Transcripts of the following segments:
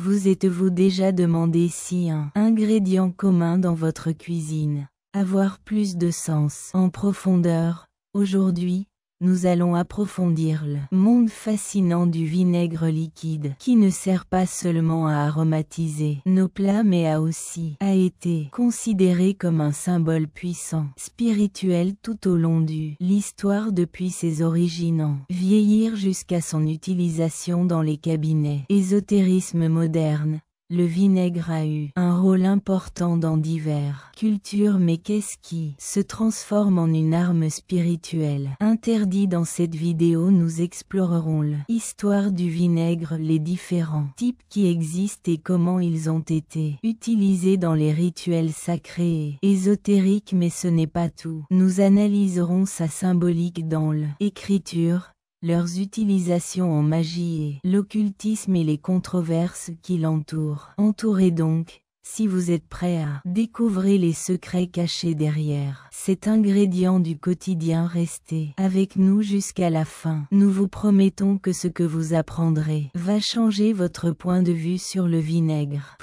Vous êtes-vous déjà demandé si un ingrédient commun dans votre cuisine avoir plus de sens en profondeur? Aujourd'hui, nous allons approfondir le monde fascinant du vinaigre liquide, qui ne sert pas seulement à aromatiser nos plats mais a été considéré comme un symbole puissant, spirituel tout au long de l'histoire depuis ses origines en vieillir jusqu'à son utilisation dans les cabinets. Ésotérisme moderne. Le vinaigre a eu un rôle important dans diverses cultures, mais qu'est-ce qui se transforme en une arme spirituelle? Interdit. Dans cette vidéo, nous explorerons l'histoire du vinaigre, les différents types qui existent et comment ils ont été utilisés dans les rituels sacrés et ésotériques. Mais ce n'est pas tout. Nous analyserons sa symbolique dans l'écriture, leurs utilisations en magie et l'occultisme et les controverses qui l'entourent. Entourez donc, si vous êtes prêt à découvrir les secrets cachés derrière cet ingrédient du quotidien, restez avec nous jusqu'à la fin. Nous vous promettons que ce que vous apprendrez va changer votre point de vue sur le vinaigre.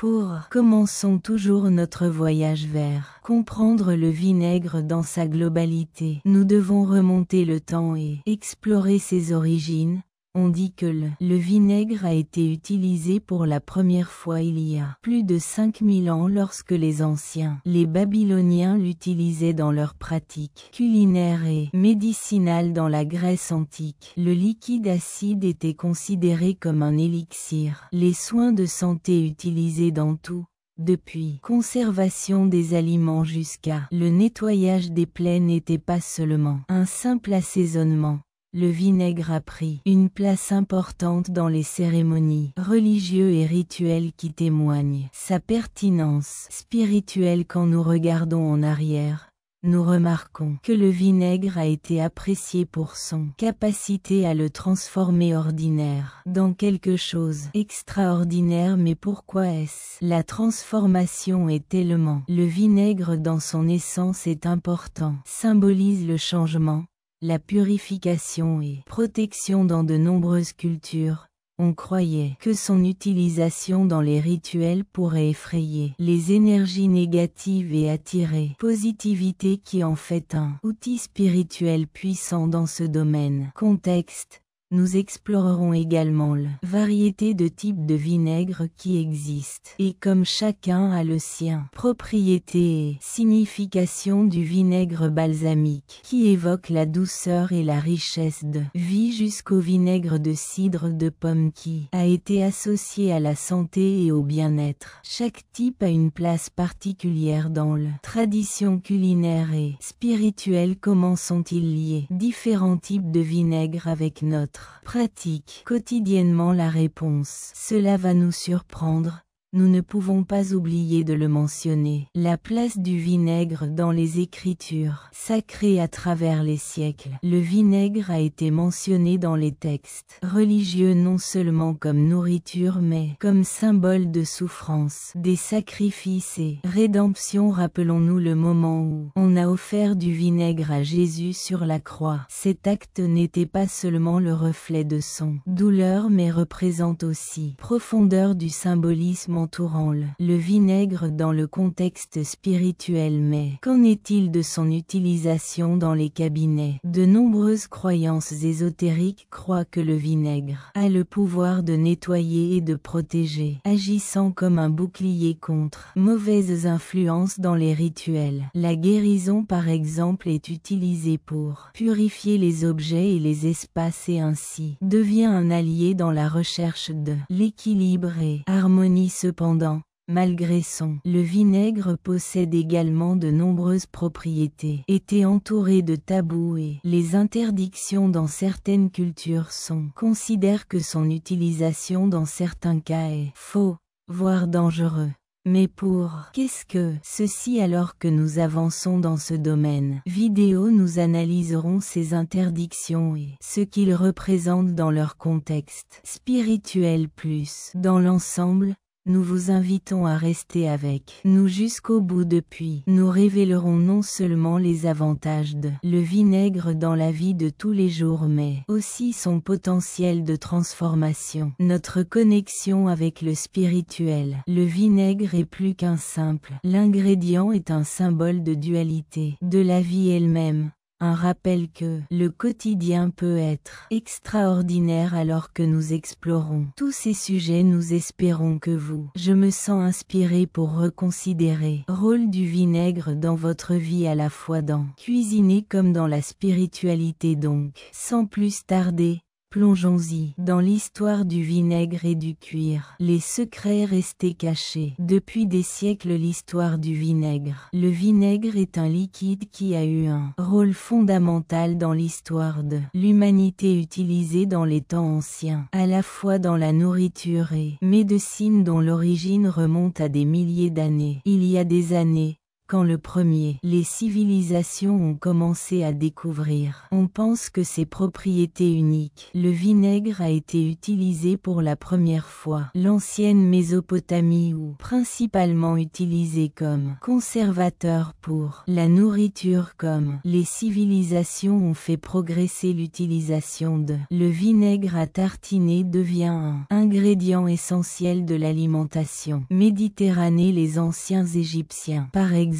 Commençons toujours notre voyage vers comprendre le vinaigre dans sa globalité. Nous devons remonter le temps et explorer ses origines. On dit que le vinaigre a été utilisé pour la première fois il y a plus de 5000 ans lorsque les anciens, les Babyloniens, l'utilisaient dans leurs pratiques culinaires et médicinales dans la Grèce antique. Le liquide acide était considéré comme un élixir. Les soins de santé utilisés dans tout, depuis conservation des aliments jusqu'à le nettoyage des plaies, n'était pas seulement un simple assaisonnement. Le vinaigre a pris une place importante dans les cérémonies religieuses et rituelles qui témoignent sa pertinence spirituelle. Quand nous regardons en arrière, nous remarquons que le vinaigre a été apprécié pour son capacité à le transformer ordinaire dans quelque chose extraordinaire. Mais pourquoi est-ce la transformation est tellement? Le vinaigre dans son essence est important, symbolise le changement, la purification et protection. Dans de nombreuses cultures, on croyait que son utilisation dans les rituels pourrait effrayer les énergies négatives et attirer positivité, qui en fait un outil spirituel puissant. Dans ce domaine contexte, nous explorerons également la variété de types de vinaigre qui existent et comme chacun a le sien, propriétés et signification du vinaigre balsamique qui évoque la douceur et la richesse de vie jusqu'au vinaigre de cidre de pomme qui a été associé à la santé et au bien-être. Chaque type a une place particulière dans la tradition culinaire et spirituelle. Comment sont-ils liés, différents types de vinaigre, avec notre pratique quotidiennement? La réponse, cela va nous surprendre. Nous ne pouvons pas oublier de le mentionner. La place du vinaigre dans les écritures sacrées à travers les siècles. Le vinaigre a été mentionné dans les textes religieux non seulement comme nourriture mais comme symbole de souffrance, des sacrifices et rédemption. Rappelons-nous le moment où on a offert du vinaigre à Jésus sur la croix. Cet acte n'était pas seulement le reflet de son douleur mais représente aussi profondeur du symbolisme entourant le vinaigre dans le contexte spirituel. Mais qu'en est-il de son utilisation dans les cabinets? De nombreuses croyances ésotériques croient que le vinaigre a le pouvoir de nettoyer et de protéger, agissant comme un bouclier contre mauvaises influences dans les rituels. La guérison par exemple est utilisée pour purifier les objets et les espaces et ainsi devient un allié dans la recherche de l'équilibre et harmonie. Cependant, malgré le vinaigre possède également de nombreuses propriétés, était entouré de tabous et les interdictions dans certaines cultures considèrent que son utilisation dans certains cas est faux, voire dangereux. Mais qu'est-ce que ceci? Alors que nous avançons dans ce domaine vidéo, nous analyserons ces interdictions et ce qu'ils représentent dans leur contexte spirituel. Plus dans l'ensemble, nous vous invitons à rester avec nous jusqu'au bout. Depuis, nous révélerons non seulement les avantages de le vinaigre dans la vie de tous les jours mais aussi son potentiel de transformation, notre connexion avec le spirituel. Le vinaigre est plus qu'un simple l'ingrédient est un symbole de dualité de la vie elle-même. Un rappel que le quotidien peut être extraordinaire alors que nous explorons tous ces sujets. Nous espérons que je me sens inspiré pour reconsidérer le rôle du vinaigre dans votre vie à la fois dans cuisiner comme dans la spiritualité. Donc, sans plus tarder, plongeons-y dans l'histoire du vinaigre et du cuir. Les secrets restés cachés. Depuis des siècles, l'histoire du vinaigre. Le vinaigre est un liquide qui a eu un rôle fondamental dans l'histoire de l'humanité, utilisé dans les temps anciens, à la fois dans la nourriture et médecine, dont l'origine remonte à des milliers d'années. Il y a des années, quand les civilisations ont commencé à découvrir, on pense que ses propriétés uniques. Le vinaigre a été utilisé pour la première fois. L'ancienne Mésopotamie, ou principalement utilisé comme conservateur pour la nourriture, comme les civilisations ont fait progresser l'utilisation de le vinaigre à tartiner devient un ingrédient essentiel de l'alimentation méditerranée. Les anciens Égyptiens, par exemple,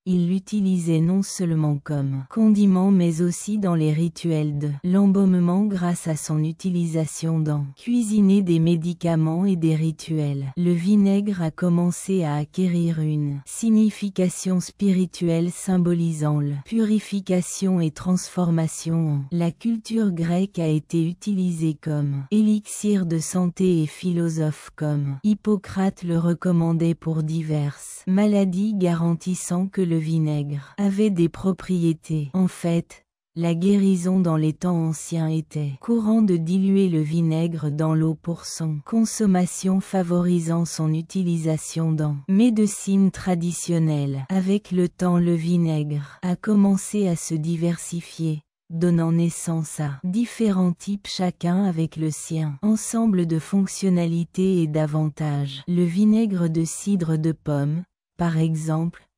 ils l'utilisaient non seulement comme condiment mais aussi dans les rituels de l'embaumement grâce à son utilisation dans cuisiner des médicaments et des rituels. Le vinaigre a commencé à acquérir une signification spirituelle symbolisant la purification et transformation. La culture grecque a été utilisée comme élixir de santé et philosophes comme Hippocrate le recommandait pour diverses maladies, garantissant que le vinaigre avait des propriétés. En fait, la guérison dans les temps anciens était courant de diluer le vinaigre dans l'eau pour son consommation, favorisant son utilisation dans médecine traditionnelle. Avec le temps, le vinaigre a commencé à se diversifier, donnant naissance à différents types, chacun avec le sien ensemble de fonctionnalités et d'avantages. Le vinaigre de cidre de pomme, par exemple,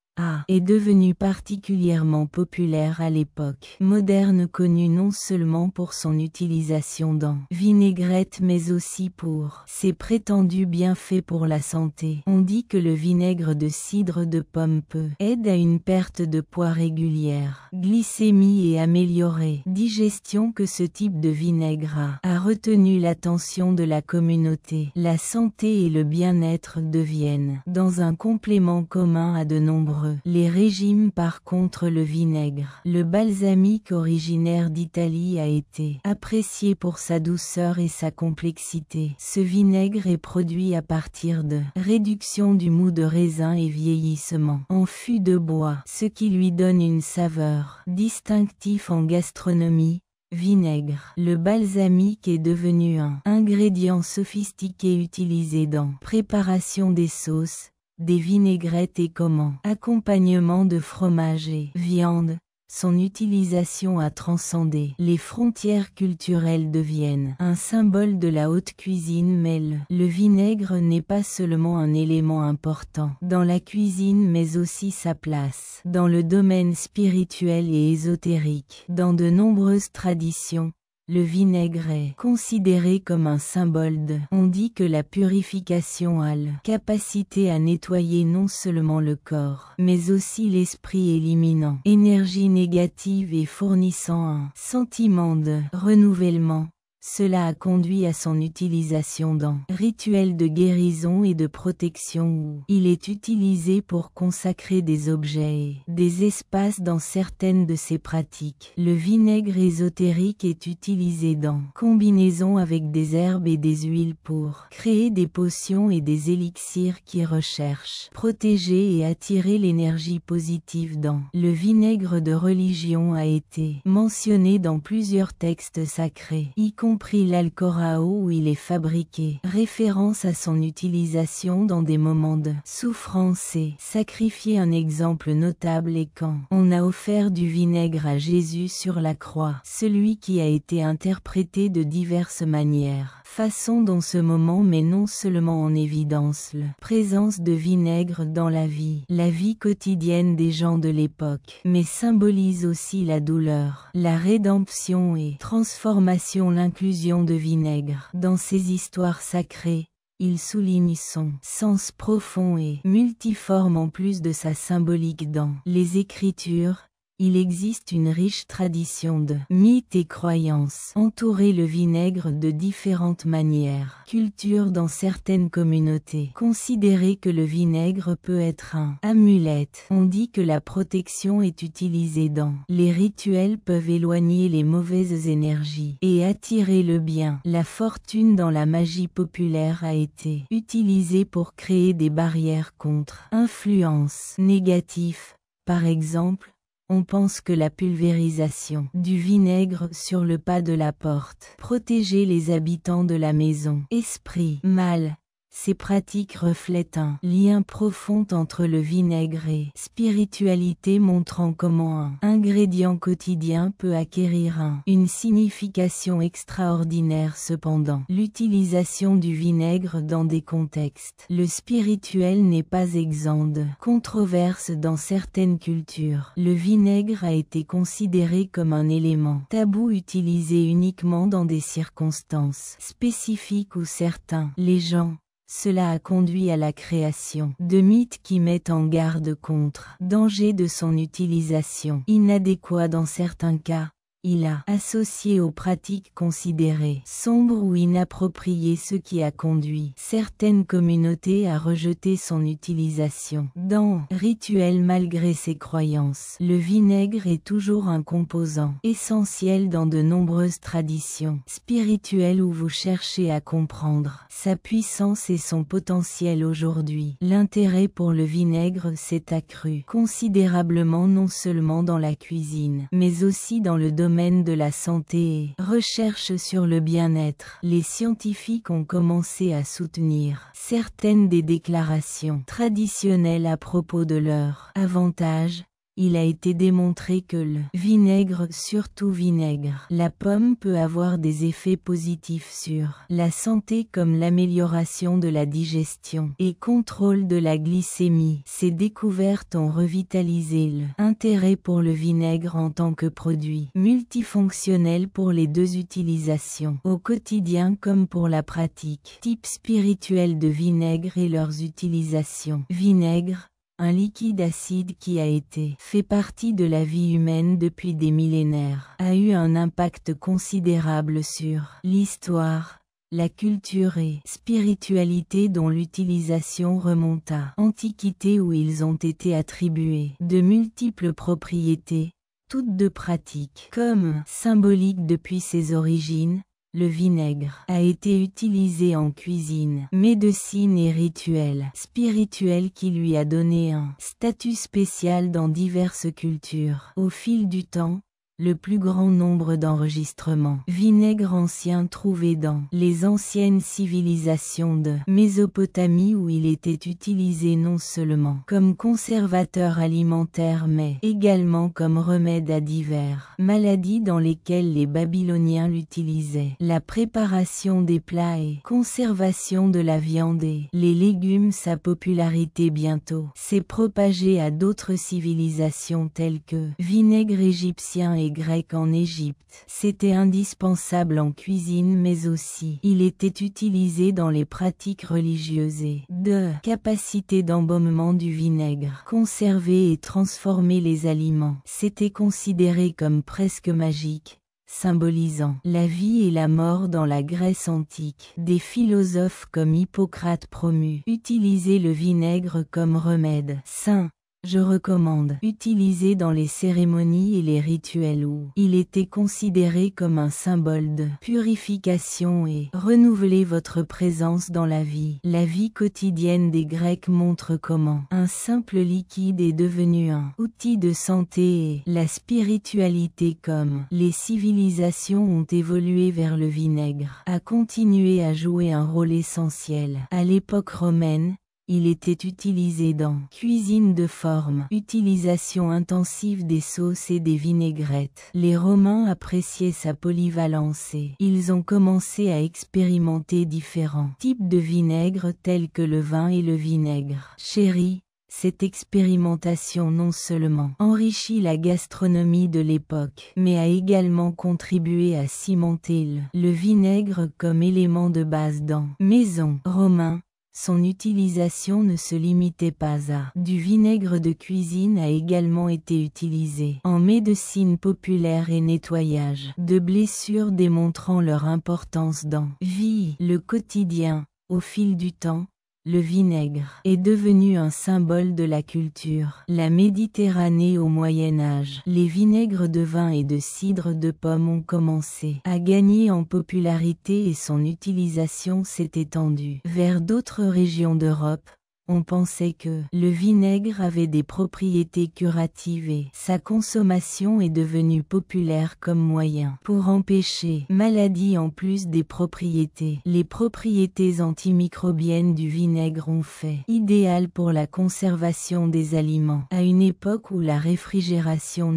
est devenu particulièrement populaire à l'époque moderne, connu non seulement pour son utilisation dans vinaigrette mais aussi pour ses prétendus bienfaits pour la santé. On dit que le vinaigre de cidre de pomme peut aider à une perte de poids régulière, glycémie et améliorer digestion, que ce type de vinaigre a retenu l'attention de la communauté. La santé et le bien-être deviennent dans un complément commun à de nombreux les régimes. Par contre, le vinaigre, le balsamique originaire d'Italie, a été apprécié pour sa douceur et sa complexité. Ce vinaigre est produit à partir de réduction du mou de raisin et vieillissement en fût de bois, ce qui lui donne une saveur distinctive en gastronomie. Vinaigre. Le balsamique est devenu un ingrédient sophistiqué utilisé dans préparation des sauces, des vinaigrettes et comme accompagnement de fromage et viande. Son utilisation a transcendé les frontières culturelles, deviennent un symbole de la haute cuisine. Mais le vinaigre n'est pas seulement un élément important dans la cuisine mais aussi sa place dans le domaine spirituel et ésotérique. Dans de nombreuses traditions, le vinaigre est considéré comme un symbole de. On dit que la purification a la capacité à nettoyer non seulement le corps, mais aussi l'esprit, éliminant énergie négative et fournissant un sentiment de renouvellement. Cela a conduit à son utilisation dans rituels de guérison et de protection, où il est utilisé pour consacrer des objets et des espaces. Dans certaines de ces pratiques, le vinaigre ésotérique est utilisé dans combinaison avec des herbes et des huiles pour créer des potions et des élixirs qui recherchent protéger et attirer l'énergie positive. Dans le vinaigre de religion a été mentionné dans plusieurs textes sacrés, y compris l'Alcorao, où il est fabriqué, référence à son utilisation dans des moments de souffrance et sacrifié. Un exemple notable est quand on a offert du vinaigre à Jésus sur la croix, celui qui a été interprété de diverses manières. façon dont ce moment met non seulement en évidence la présence de vinaigre dans la vie quotidienne des gens de l'époque, mais symbolise aussi la douleur, la rédemption et transformation, l'inclusion de vinaigre dans ces histoires sacrées. Il souligne son sens profond et multiforme en plus de sa symbolique dans les Écritures. Il existe une riche tradition de mythes et croyances entourer le vinaigre de différentes manières. Culture dans certaines communautés considérer que le vinaigre peut être un amulette. On dit que la protection est utilisée dans les rituels peuvent éloigner les mauvaises énergies et attirer le bien. La fortune dans la magie populaire a été utilisée pour créer des barrières contre influences négatives. Par exemple, on pense que la pulvérisation du vinaigre sur le pas de la porte protégeait les habitants de la maison. Esprit mal. Ces pratiques reflètent un lien profond entre le vinaigre et spiritualité, montrant comment un ingrédient quotidien peut acquérir une signification extraordinaire. Cependant, l'utilisation du vinaigre dans des contextes le spirituel n'est pas exempt de controverses dans certaines cultures. Le vinaigre a été considéré comme un élément tabou utilisé uniquement dans des circonstances spécifiques ou certains légendes. Cela a conduit à la création de mythes qui mettent en garde contre danger de son utilisation inadéquate dans certains cas. Il a associé aux pratiques considérées sombres ou inappropriées, ce qui a conduit certaines communautés à rejeter son utilisation dans rituels. Malgré ses croyances, le vinaigre est toujours un composant essentiel dans de nombreuses traditions spirituelles où vous cherchez à comprendre sa puissance et son potentiel. Aujourd'hui, l'intérêt pour le vinaigre s'est accru considérablement, non seulement dans la cuisine, mais aussi dans le domaine de la santé et recherche sur le bien-être. Les scientifiques ont commencé à soutenir certaines des déclarations traditionnelles à propos de leurs avantages. Il a été démontré que le vinaigre, surtout vinaigre, la pomme, peut avoir des effets positifs sur la santé comme l'amélioration de la digestion et contrôle de la glycémie. Ces découvertes ont revitalisé l'intérêt pour le vinaigre en tant que produit multifonctionnel pour les deux utilisations au quotidien comme pour la pratique type spirituel de vinaigre et leurs utilisations. Vinaigre, un liquide acide qui a été fait partie de la vie humaine depuis des millénaires, a eu un impact considérable sur l'histoire, la culture et spiritualité dont l'utilisation remonte à l'Antiquité où ils ont été attribués de multiples propriétés, toutes de pratiques comme symboliques depuis ses origines. Le vinaigre a été utilisé en cuisine, médecine et rituel spirituel qui lui a donné un statut spécial dans diverses cultures. Au fil du temps, le plus grand nombre d'enregistrements vinaigre anciens trouvés dans les anciennes civilisations de Mésopotamie où il était utilisé non seulement comme conservateur alimentaire mais également comme remède à diverses maladies dans lesquelles les Babyloniens l'utilisaient. La préparation des plats et conservation de la viande et les légumes. Sa popularité bientôt s'est propagée à d'autres civilisations telles que vinaigre égyptien et grec en Égypte. C'était indispensable en cuisine mais aussi il était utilisé dans les pratiques religieuses et de capacité d'embaumement du vinaigre. Conserver et transformer les aliments, c'était considéré comme presque magique, symbolisant la vie et la mort dans la Grèce antique. Des philosophes comme Hippocrate promu utiliser le vinaigre comme remède sain. Je recommande utiliser dans les cérémonies et les rituels où il était considéré comme un symbole de purification et renouveler votre présence dans la vie. La vie quotidienne des Grecs montre comment un simple liquide est devenu un outil de santé et la spiritualité comme les civilisations ont évolué vers le vinaigre a continué à jouer un rôle essentiel. À l'époque romaine, Il était utilisé dans cuisine de forme, utilisation intensive des sauces et des vinaigrettes. Les Romains appréciaient sa polyvalence et ils ont commencé à expérimenter différents types de vinaigre tels que le vin et le vinaigre sherry. Cette expérimentation non seulement enrichit la gastronomie de l'époque, mais a également contribué à cimenter le vinaigre comme élément de base dans maison romain. Son utilisation ne se limitait pas à du vinaigre de cuisine, a également été utilisé en médecine populaire et nettoyage de blessures, démontrant leur importance dans vie le quotidien. Au fil du temps, le vinaigre est devenu un symbole de la culture. La Méditerranée au Moyen Âge, les vinaigres de vin et de cidre de pomme ont commencé à gagner en popularité et son utilisation s'est étendue vers d'autres régions d'Europe. On pensait que le vinaigre avait des propriétés curatives et sa consommation est devenue populaire comme moyen pour empêcher maladies en plus des propriétés. Les propriétés antimicrobiennes du vinaigre ont fait idéal pour la conservation des aliments. À une époque où la réfrigération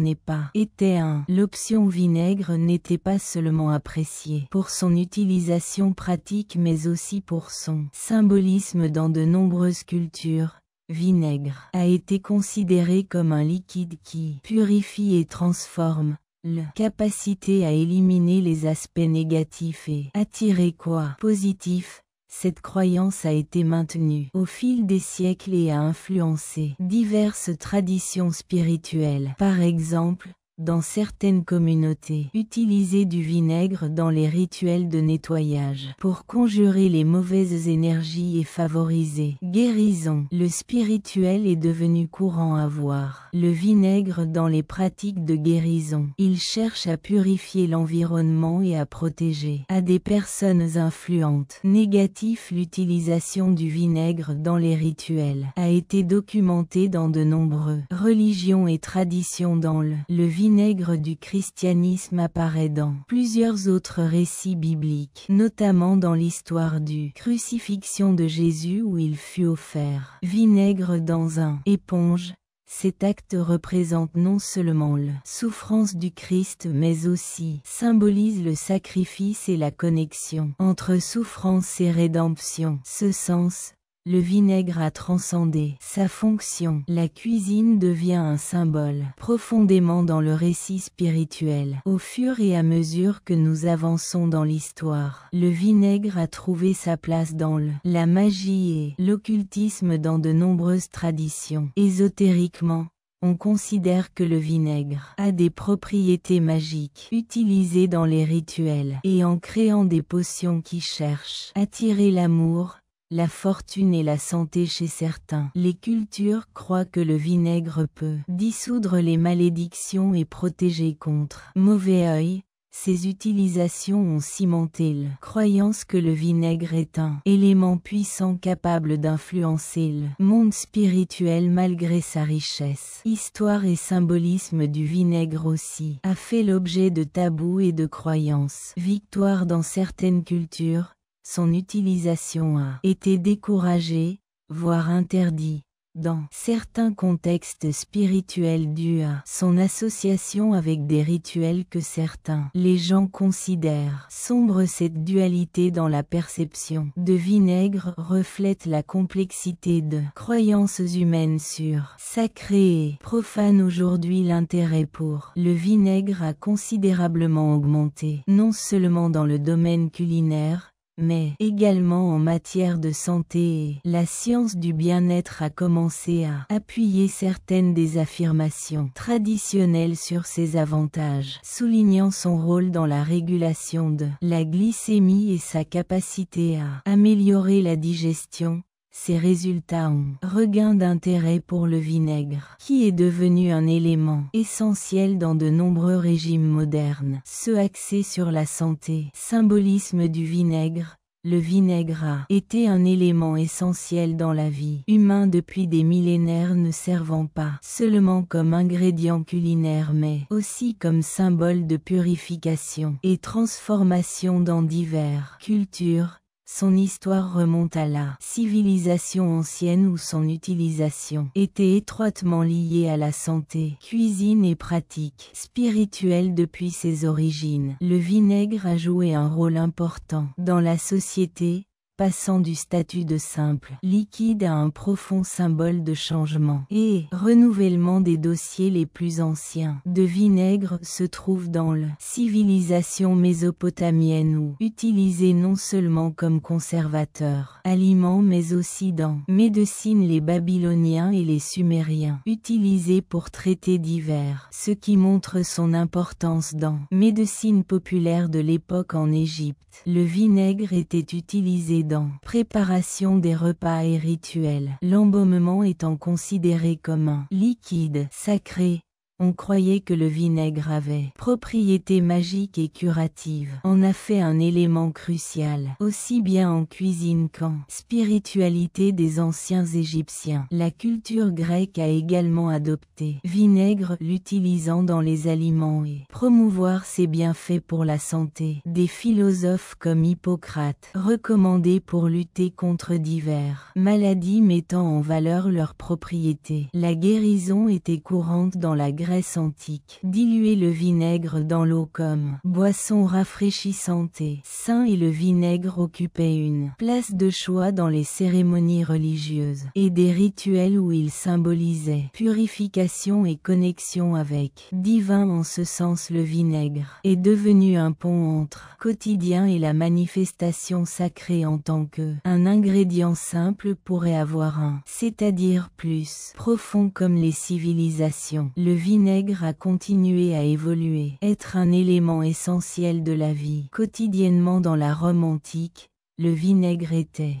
l'option vinaigre n'était pas seulement appréciée pour son utilisation pratique mais aussi pour son symbolisme dans de nombreuses cultures. Vinaigre a été considéré comme un liquide qui purifie et transforme, capacité à éliminer les aspects négatifs et attirer positif. Cette croyance a été maintenue au fil des siècles et a influencé diverses traditions spirituelles. Par exemple, dans certaines communautés, utiliser du vinaigre dans les rituels de nettoyage pour conjurer les mauvaises énergies et favoriser guérison. Le spirituel est devenu courant à voir le vinaigre dans les pratiques de guérison. Il cherche à purifier l'environnement et à protéger des personnes influentes. Négatif, l'utilisation du vinaigre dans les rituels a été documentée dans de nombreuses religions et traditions. Dans le vinaigre du christianisme apparaît dans plusieurs autres récits bibliques, notamment dans l'histoire du crucifixion de Jésus où il fut offert vinaigre dans une éponge. Cet acte représente non seulement la souffrance du Christ mais aussi symbolise le sacrifice et la connexion entre souffrance et rédemption. Ce sens, le vinaigre a transcendé sa fonction. La cuisine devient un symbole profondément dans le récit spirituel. Au fur et à mesure que nous avançons dans l'histoire, le vinaigre a trouvé sa place dans la magie et l'occultisme dans de nombreuses traditions. Ésotériquement, on considère que le vinaigre a des propriétés magiques utilisées dans les rituels et en créant des potions qui cherchent à attirer l'amour, la fortune et la santé chez certains. Les cultures croient que le vinaigre peut dissoudre les malédictions et protéger contre mauvais œil. Ces utilisations ont cimenté la croyance que le vinaigre est un élément puissant capable d'influencer le monde spirituel malgré sa richesse. Histoire et symbolisme du vinaigre aussi a fait l'objet de tabous et de croyances. Victoire dans certaines cultures, son utilisation a été découragée, voire interdite. Dans certains contextes spirituels dû à son association avec des rituels que certains les gens considèrent sombres, cette dualité dans la perception de vinaigre reflète la complexité de croyances humaines sur sacré et profane. Aujourd'hui, l'intérêt pour le vinaigre a considérablement augmenté, non seulement dans le domaine culinaire, mais également en matière de santé, et la science du bien-être a commencé à appuyer certaines des affirmations traditionnelles sur ses avantages, soulignant son rôle dans la régulation de la glycémie et sa capacité à améliorer la digestion. Ces résultats ont regain d'intérêt pour le vinaigre, qui est devenu un élément essentiel dans de nombreux régimes modernes, ceux axés sur la santé. Symbolisme du vinaigre. Le vinaigre a été un élément essentiel dans la vie humaine depuis des millénaires, ne servant pas seulement comme ingrédient culinaire mais aussi comme symbole de purification et transformation dans diverses cultures. Son histoire remonte à la civilisation ancienne où son utilisation était étroitement liée à la santé, cuisine et pratique spirituelle depuis ses origines. Le vinaigre a joué un rôle important dans la société, passant du statut de simple liquide à un profond symbole de changement et renouvellement des dossiers les plus anciens de vinaigre se trouve dans la civilisation mésopotamienne où utilisé non seulement comme conservateur aliment mais aussi dans médecine les Babyloniens et les Sumériens utilisé pour traiter divers, ce qui montre son importance dans médecine populaire de l'époque en Égypte. Le vinaigre était utilisé dans préparation des repas et rituels. L'embaumement étant considéré comme un liquide sacré, on croyait que le vinaigre avait propriétés magiques et curatives. En a fait un élément crucial, aussi bien en cuisine qu'en spiritualité des anciens Égyptiens. La culture grecque a également adopté vinaigre, l'utilisant dans les aliments et promouvoir ses bienfaits pour la santé. Des philosophes comme Hippocrate recommandé pour lutter contre divers maladies mettant en valeur leurs propriétés. La guérison était courante dans la Grèce antique. Diluer le vinaigre dans l'eau comme boisson rafraîchissante et sain et le vinaigre occupait une place de choix dans les cérémonies religieuses et des rituels où il symbolisait purification et connexion avec divin. En ce sens, le vinaigre est devenu un pont entre quotidien et la manifestation sacrée en tant que un ingrédient simple pourrait avoir un, c'est-à-dire plus profond comme les civilisations. Le vinaigre a continué à évoluer, être un élément essentiel de la vie. Quotidiennement dans la Rome antique, le vinaigre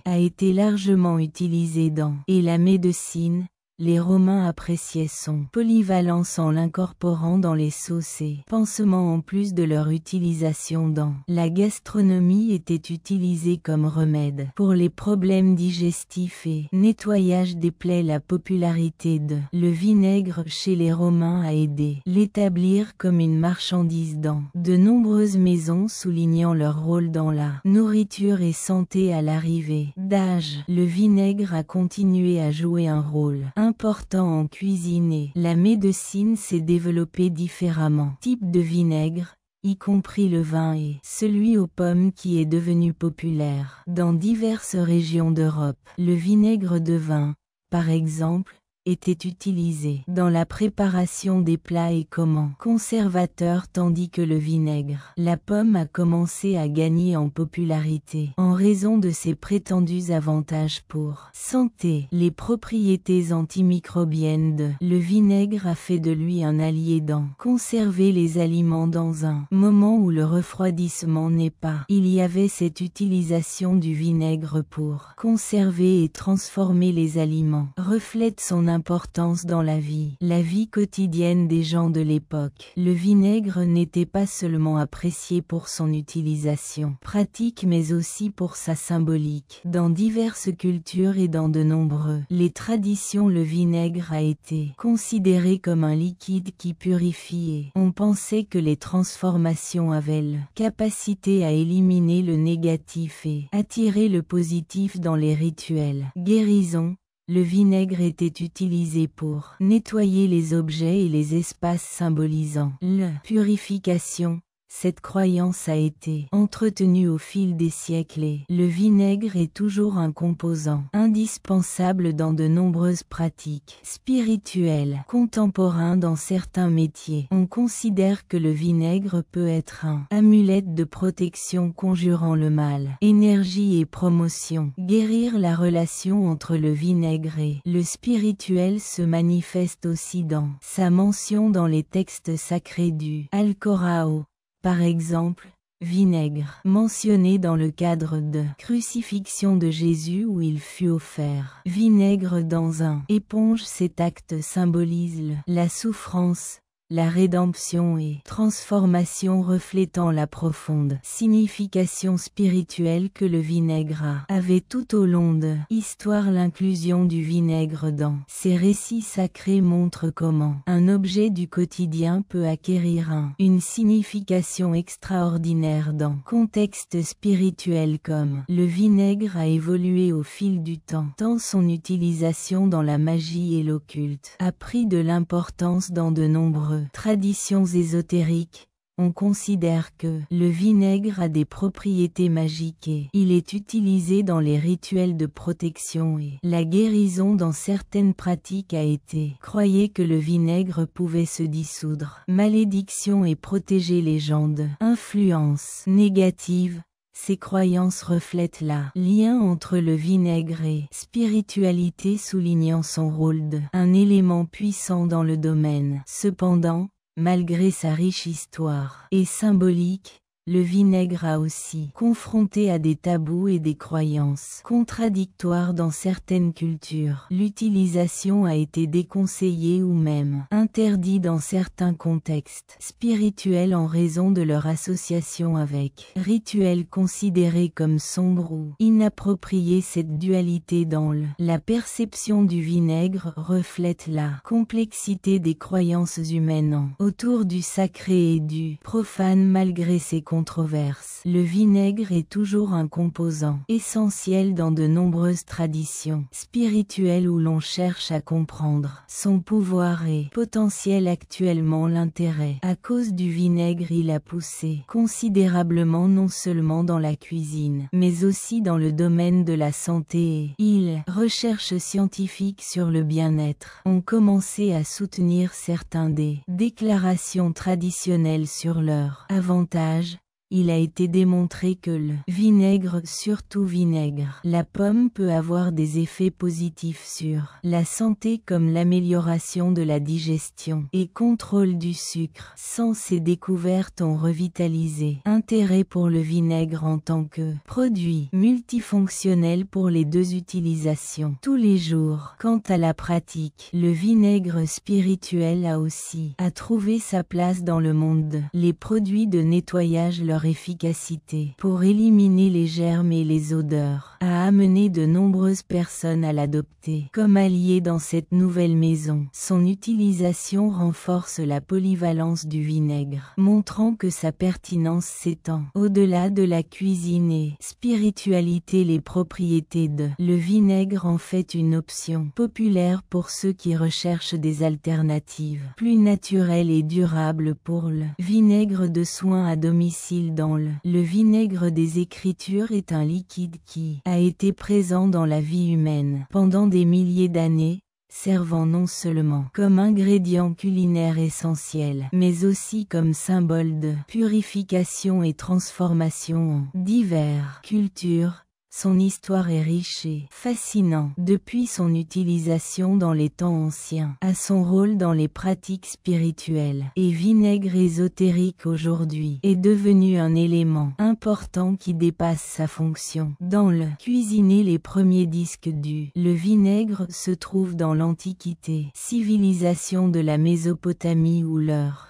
a été largement utilisé dans et la médecine. Les Romains appréciaient son polyvalence en l'incorporant dans les sauces et pansements en plus de leur utilisation dans la gastronomie était utilisé comme remède pour les problèmes digestifs et nettoyage des plaies. La popularité de le vinaigre chez les Romains a aidé l'établir comme une marchandise dans de nombreuses maisons soulignant leur rôle dans la nourriture et santé. À l'arrivée d'âge, le vinaigre a continué à jouer un rôle important en cuisine et la médecine s'est développée différemment. Type de vinaigre, y compris le vin et celui aux pommes qui est devenu populaire dans diverses régions d'Europe. Le vinaigre de vin, par exemple, était utilisé dans la préparation des plats et comme conservateur tandis que le vinaigre, la pomme a commencé à gagner en popularité en raison de ses prétendus avantages pour santé. Les propriétés antimicrobiennes de le vinaigre a fait de lui un allié dans conserver les aliments dans un moment où le refroidissement n'est pas. Il y avait cette utilisation du vinaigre pour conserver et transformer les aliments, reflète son importance dans la vie quotidienne des gens de l'époque. Le vinaigre n'était pas seulement apprécié pour son utilisation pratique mais aussi pour sa symbolique. Dans diverses cultures et dans de nombreuses les traditions, le vinaigre a été considéré comme un liquide qui purifie et on pensait que les transformations avaient la capacité à éliminer le négatif et attirer le positif dans les rituels. Guérison. Le vinaigre était utilisé pour nettoyer les objets et les espaces symbolisant la purification. Cette croyance a été entretenue au fil des siècles et le vinaigre est toujours un composant indispensable dans de nombreuses pratiques spirituelles contemporaines. Dans certains métiers, on considère que le vinaigre peut être un amulette de protection conjurant le mal, énergie et promotion. Guérir. La relation entre le vinaigre et le spirituel se manifeste aussi dans sa mention dans les textes sacrés du Alcorão. Par exemple, vinaigre, mentionné dans le cadre de crucifixion de Jésus où il fut offert. Vinaigre dans un éponge. Cet acte symbolise la souffrance, la rédemption et transformation reflétant la profonde signification spirituelle que le vinaigre avait tout au long de l'histoire. L'inclusion du vinaigre dans ces récits sacrés montre comment un objet du quotidien peut acquérir une signification extraordinaire dans contexte spirituel. Comme le vinaigre a évolué au fil du temps, tant son utilisation dans la magie et l'occulte a pris de l'importance dans de nombreuses traditions ésotériques. On considère que le vinaigre a des propriétés magiques et il est utilisé dans les rituels de protection et la guérison. Dans certaines pratiques a été croyait que le vinaigre pouvait se dissoudre, malédiction et protéger les gens de influences négatives. Ces croyances reflètent la lien entre le vinaigre et spiritualité, soulignant son rôle d'un élément puissant dans le domaine. Cependant, malgré sa riche histoire et symbolique, le vinaigre a aussi confronté à des tabous et des croyances contradictoires dans certaines cultures. L'utilisation a été déconseillée ou même interdite dans certains contextes spirituels en raison de leur association avec rituels considérés comme sombres ou inappropriés. Cette dualité dans la perception du vinaigre reflète la complexité des croyances humaines autour du sacré et du profane. Malgré ces controverse. Le vinaigre est toujours un composant essentiel dans de nombreuses traditions spirituelles où l'on cherche à comprendre son pouvoir et potentiel. Actuellement, l'intérêt à cause du vinaigre il a poussé considérablement, non seulement dans la cuisine, mais aussi dans le domaine de la santé, et recherches scientifiques sur le bien-être ont commencé à soutenir certains des déclarations traditionnelles sur leurs avantages. Il a été démontré que le vinaigre, surtout vinaigre, la pomme, peut avoir des effets positifs sur la santé comme l'amélioration de la digestion et contrôle du sucre. Sans ces découvertes ont revitalisé intérêt pour le vinaigre en tant que produit multifonctionnel pour les deux utilisations tous les jours. Quant à la pratique, le vinaigre spirituel a aussi trouvé sa place dans le monde. Les produits de nettoyage, leur efficacité pour éliminer les germes et les odeurs a amené de nombreuses personnes à l'adopter comme allié dans cette nouvelle maison. Son utilisation renforce la polyvalence du vinaigre, montrant que sa pertinence s'étend au-delà de la cuisine et spiritualité. Les propriétés de le vinaigre en fait une option populaire pour ceux qui recherchent des alternatives plus naturelles et durables. Pour le vinaigre de soins à domicile, dans le vinaigre des Écritures est un liquide qui a été présent dans la vie humaine pendant des milliers d'années, servant non seulement comme ingrédient culinaire essentiel, mais aussi comme symbole de purification et transformation en diverses cultures. Son histoire est riche et fascinante. Depuis son utilisation dans les temps anciens, à son rôle dans les pratiques spirituelles et vinaigre ésotérique aujourd'hui est devenu un élément important qui dépasse sa fonction. Dans le cuisiner, les premiers disques du le vinaigre se trouvent dans l'Antiquité, civilisation de la Mésopotamie où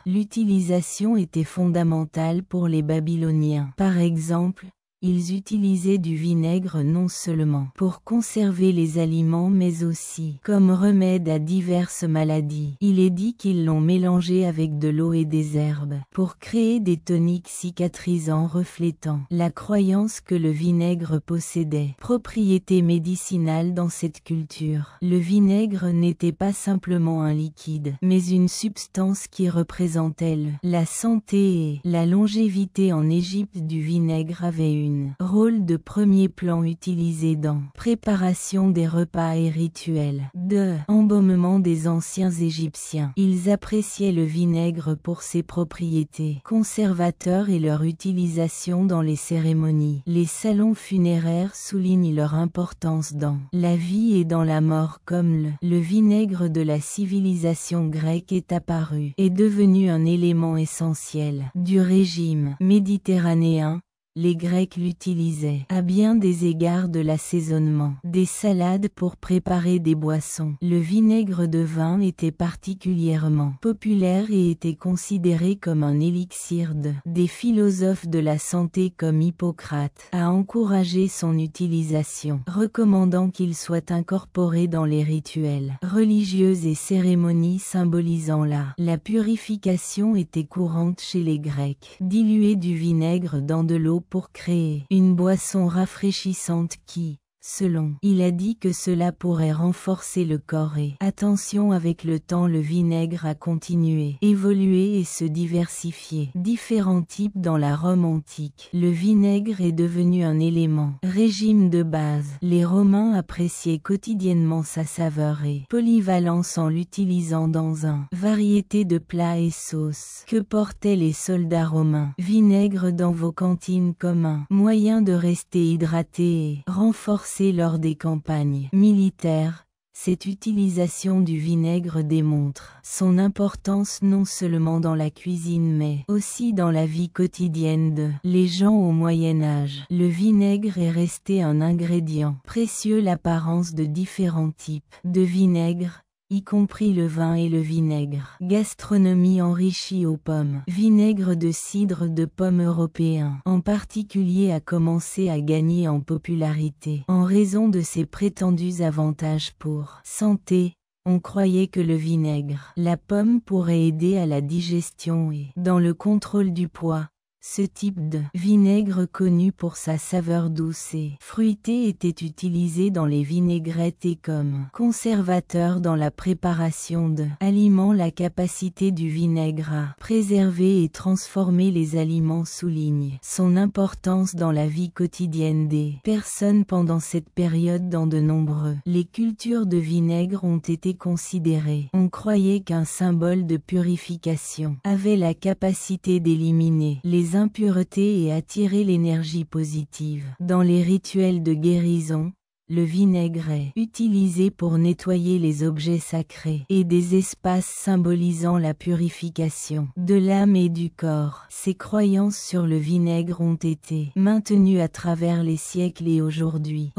l'utilisation était fondamentale pour les Babyloniens. Par exemple, ils utilisaient du vinaigre non seulement pour conserver les aliments mais aussi comme remède à diverses maladies. Il est dit qu'ils l'ont mélangé avec de l'eau et des herbes pour créer des toniques cicatrisants, reflétant la croyance que le vinaigre possédait propriétés médicinales. Dans cette culture, le vinaigre n'était pas simplement un liquide, mais une substance qui représentait la santé et la longévité. En Égypte, du vinaigre avait une rôle de premier plan utilisé dans préparation des repas et rituels de embaumement des anciens Égyptiens. Ils appréciaient le vinaigre pour ses propriétés conservateurs et leur utilisation dans les cérémonies. Les salons funéraires soulignent leur importance dans la vie et dans la mort. Comme le vinaigre de la civilisation grecque est apparu et devenu un élément essentiel du régime méditerranéen, les Grecs l'utilisaient à bien des égards de l'assaisonnement, des salades pour préparer des boissons. Le vinaigre de vin était particulièrement populaire et était considéré comme un élixir des philosophes de la santé comme Hippocrate a encouragé son utilisation, recommandant qu'il soit incorporé dans les rituels religieux et cérémonies symbolisant la purification était courante chez les Grecs. Diluer du vinaigre dans de l'eau pour créer une boisson rafraîchissante qui, selon, il a dit que cela pourrait renforcer le corps et, attention, avec le temps le vinaigre a continué, évolué et se diversifier. Différents types dans la Rome antique. Le vinaigre est devenu un élément, régime de base. Les Romains appréciaient quotidiennement sa saveur et polyvalence en l'utilisant dans un variété de plats et sauces. Que portaient les soldats romains? Vinaigre dans vos cantines comme un moyen de rester hydraté et renforcer lors des campagnes militaires. Cette utilisation du vinaigre démontre son importance non seulement dans la cuisine mais aussi dans la vie quotidienne les gens au Moyen Âge. Le vinaigre est resté un ingrédient précieux. L'apparence de différents types de vinaigre, y compris le vin et le vinaigre. Gastronomie enrichie aux pommes. Vinaigre de cidre de pomme européen, en particulier, a commencé à gagner en popularité en raison de ses prétendus avantages pour santé. On croyait que le vinaigre, la pomme, pourrait aider à la digestion et dans le contrôle du poids. Ce type de vinaigre, connu pour sa saveur douce et fruitée, était utilisé dans les vinaigrettes et comme conservateur dans la préparation d'aliments. La capacité du vinaigre à préserver et transformer les aliments souligne son importance dans la vie quotidienne des personnes pendant cette période. Dans de nombreux, les cultures de vinaigre ont été considérées. On croyait qu'un symbole de purification avait la capacité d'éliminer les impuretés et attirer l'énergie positive. Dans les rituels de guérison, le vinaigre est utilisé pour nettoyer les objets sacrés et des espaces symbolisant la purification de l'âme et du corps. Ces croyances sur le vinaigre ont été maintenues à travers les siècles et aujourd'hui,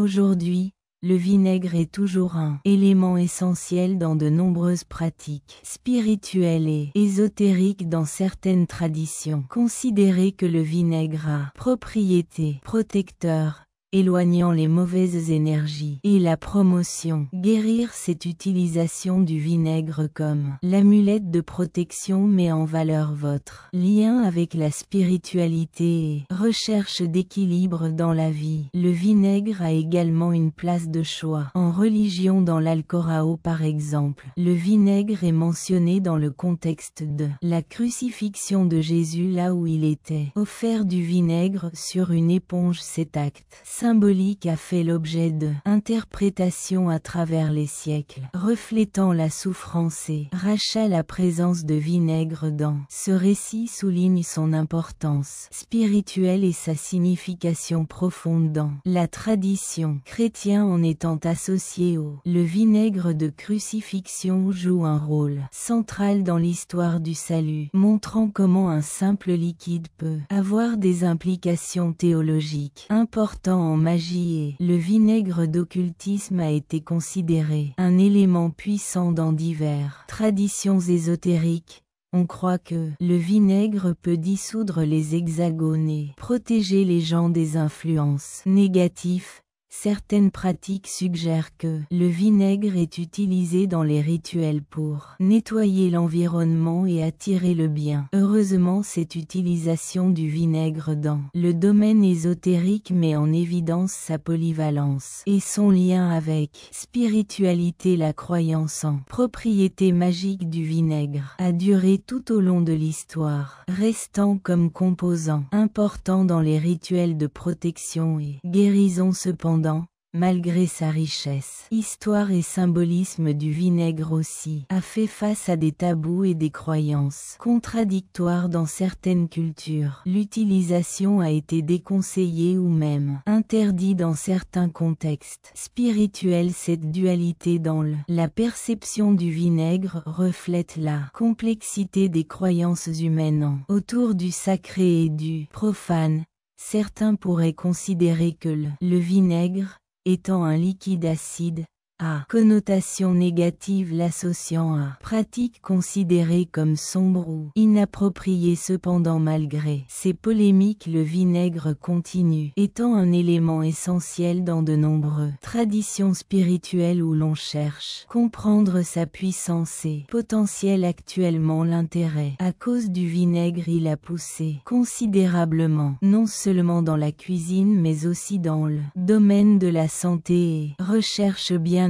le vinaigre est toujours un élément essentiel dans de nombreuses pratiques spirituelles et ésotériques. Dans certaines traditions, considéré que le vinaigre a propriétés protecteurs, éloignant les mauvaises énergies, et la promotion, guérir. Cette utilisation du vinaigre comme l'amulette de protection met en valeur votre lien avec la spiritualité et recherche d'équilibre dans la vie. Le vinaigre a également une place de choix en religion. Dans l'Alcorão par exemple, le vinaigre est mentionné dans le contexte de la crucifixion de Jésus, là où il était offert du vinaigre sur une éponge. Cet acte symbolique a fait l'objet d'interprétations à travers les siècles, reflétant la souffrance et Rachel. La présence de vinaigre dans ce récit souligne son importance spirituelle et sa signification profonde dans la tradition chrétienne. En étant associé le vinaigre de crucifixion joue un rôle central dans l'histoire du salut, montrant comment un simple liquide peut avoir des implications théologiques importantes en magie. Et le vinaigre d'occultisme a été considéré un élément puissant dans diverses traditions ésotériques. On croit que le vinaigre peut dissoudre les hexagones et protéger les gens des influences négatives. Certaines pratiques suggèrent que le vinaigre est utilisé dans les rituels pour nettoyer l'environnement et attirer le bien. Heureusement, cette utilisation du vinaigre dans le domaine ésotérique met en évidence sa polyvalence et son lien avec spiritualité. La croyance en propriétés magiques du vinaigre a duré tout au long de l'histoire, restant comme composant important dans les rituels de protection et guérison. Cependant, malgré sa richesse, histoire et symbolisme du vinaigre aussi a fait face à des tabous et des croyances contradictoires dans certaines cultures. L'utilisation a été déconseillée ou même interdite dans certains contextes spirituels. Cette dualité dans la perception du vinaigre reflète la complexité des croyances humaines autour du sacré et du profane. Certains pourraient considérer que le vinaigre, étant un liquide acide, a connotation négative l'associant à pratique considérée comme sombre ou inappropriée. Cependant, malgré ces polémiques, le vinaigre continue étant un élément essentiel dans de nombreuses traditions spirituelles où l'on cherche comprendre sa puissance et potentiel. Actuellement, l'intérêt à cause du vinaigre il a poussé considérablement, non seulement dans la cuisine mais aussi dans le domaine de la santé et recherche bien-être.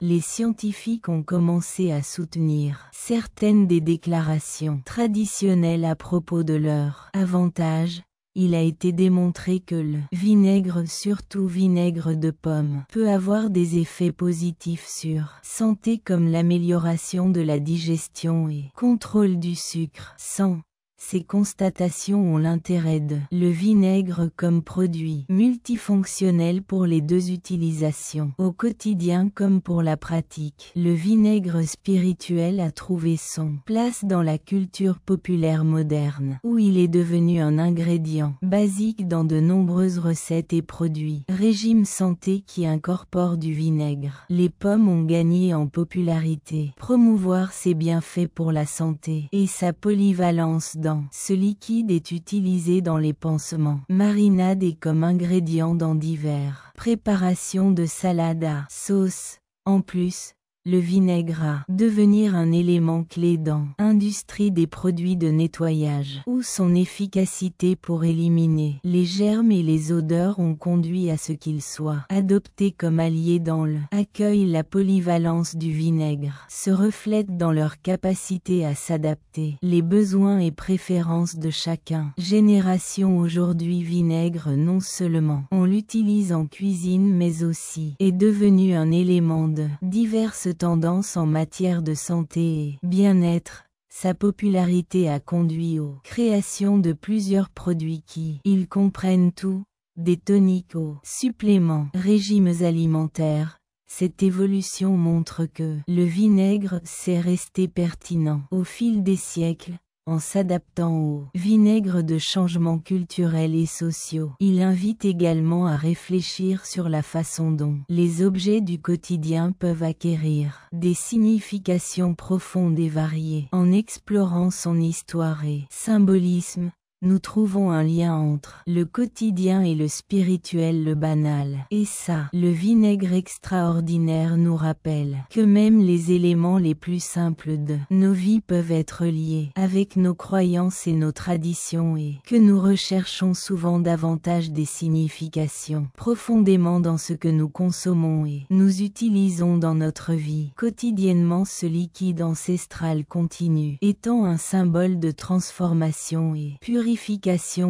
Les scientifiques ont commencé à soutenir certaines des déclarations traditionnelles à propos de leur avantage. Il a été démontré que le vinaigre, surtout vinaigre de pomme, peut avoir des effets positifs sur santé comme l'amélioration de la digestion et contrôle du sucre sang. Ces constatations ont l'intérêt de le vinaigre comme produit multifonctionnel pour les deux utilisations, au quotidien comme pour la pratique. Le vinaigre spirituel a trouvé son place dans la culture populaire moderne, où il est devenu un ingrédient basique dans de nombreuses recettes et produits. Régime santé qui incorpore du vinaigre. Les pommes ont gagné en popularité. Promouvoir ses bienfaits pour la santé et sa polyvalence dans ce liquide est utilisé dans les pansements, marinades et comme ingrédient dans diverses préparations de salades à sauce. En plus, le vinaigre a devenir un élément clé dans l'industrie des produits de nettoyage, où son efficacité pour éliminer les germes et les odeurs ont conduit à ce qu'il soit adopté comme allié dans l'accueil. La polyvalence du vinaigre se reflète dans leur capacité à s'adapter, les besoins et préférences de chacun. Génération aujourd'hui, vinaigre non seulement on l'utilise en cuisine mais aussi est devenu un élément de diverses tendances en matière de santé et bien-être. Sa popularité a conduit aux créations de plusieurs produits qui ils comprennent tout, des toniques aux suppléments, régimes alimentaires. Cette évolution montre que le vinaigre s'est resté pertinent au fil des siècles. En s'adaptant au vinaigre de changements culturels et sociaux, il invite également à réfléchir sur la façon dont les objets du quotidien peuvent acquérir des significations profondes et variées. En explorant son histoire et symbolisme, nous trouvons un lien entre le quotidien et le spirituel, le banal. Et ça, le vinaigre extraordinaire nous rappelle que même les éléments les plus simples de nos vies peuvent être liés avec nos croyances et nos traditions et que nous recherchons souvent davantage des significations profondément dans ce que nous consommons et nous utilisons dans notre vie. Quotidiennement, ce liquide ancestral continue étant un symbole de transformation et purification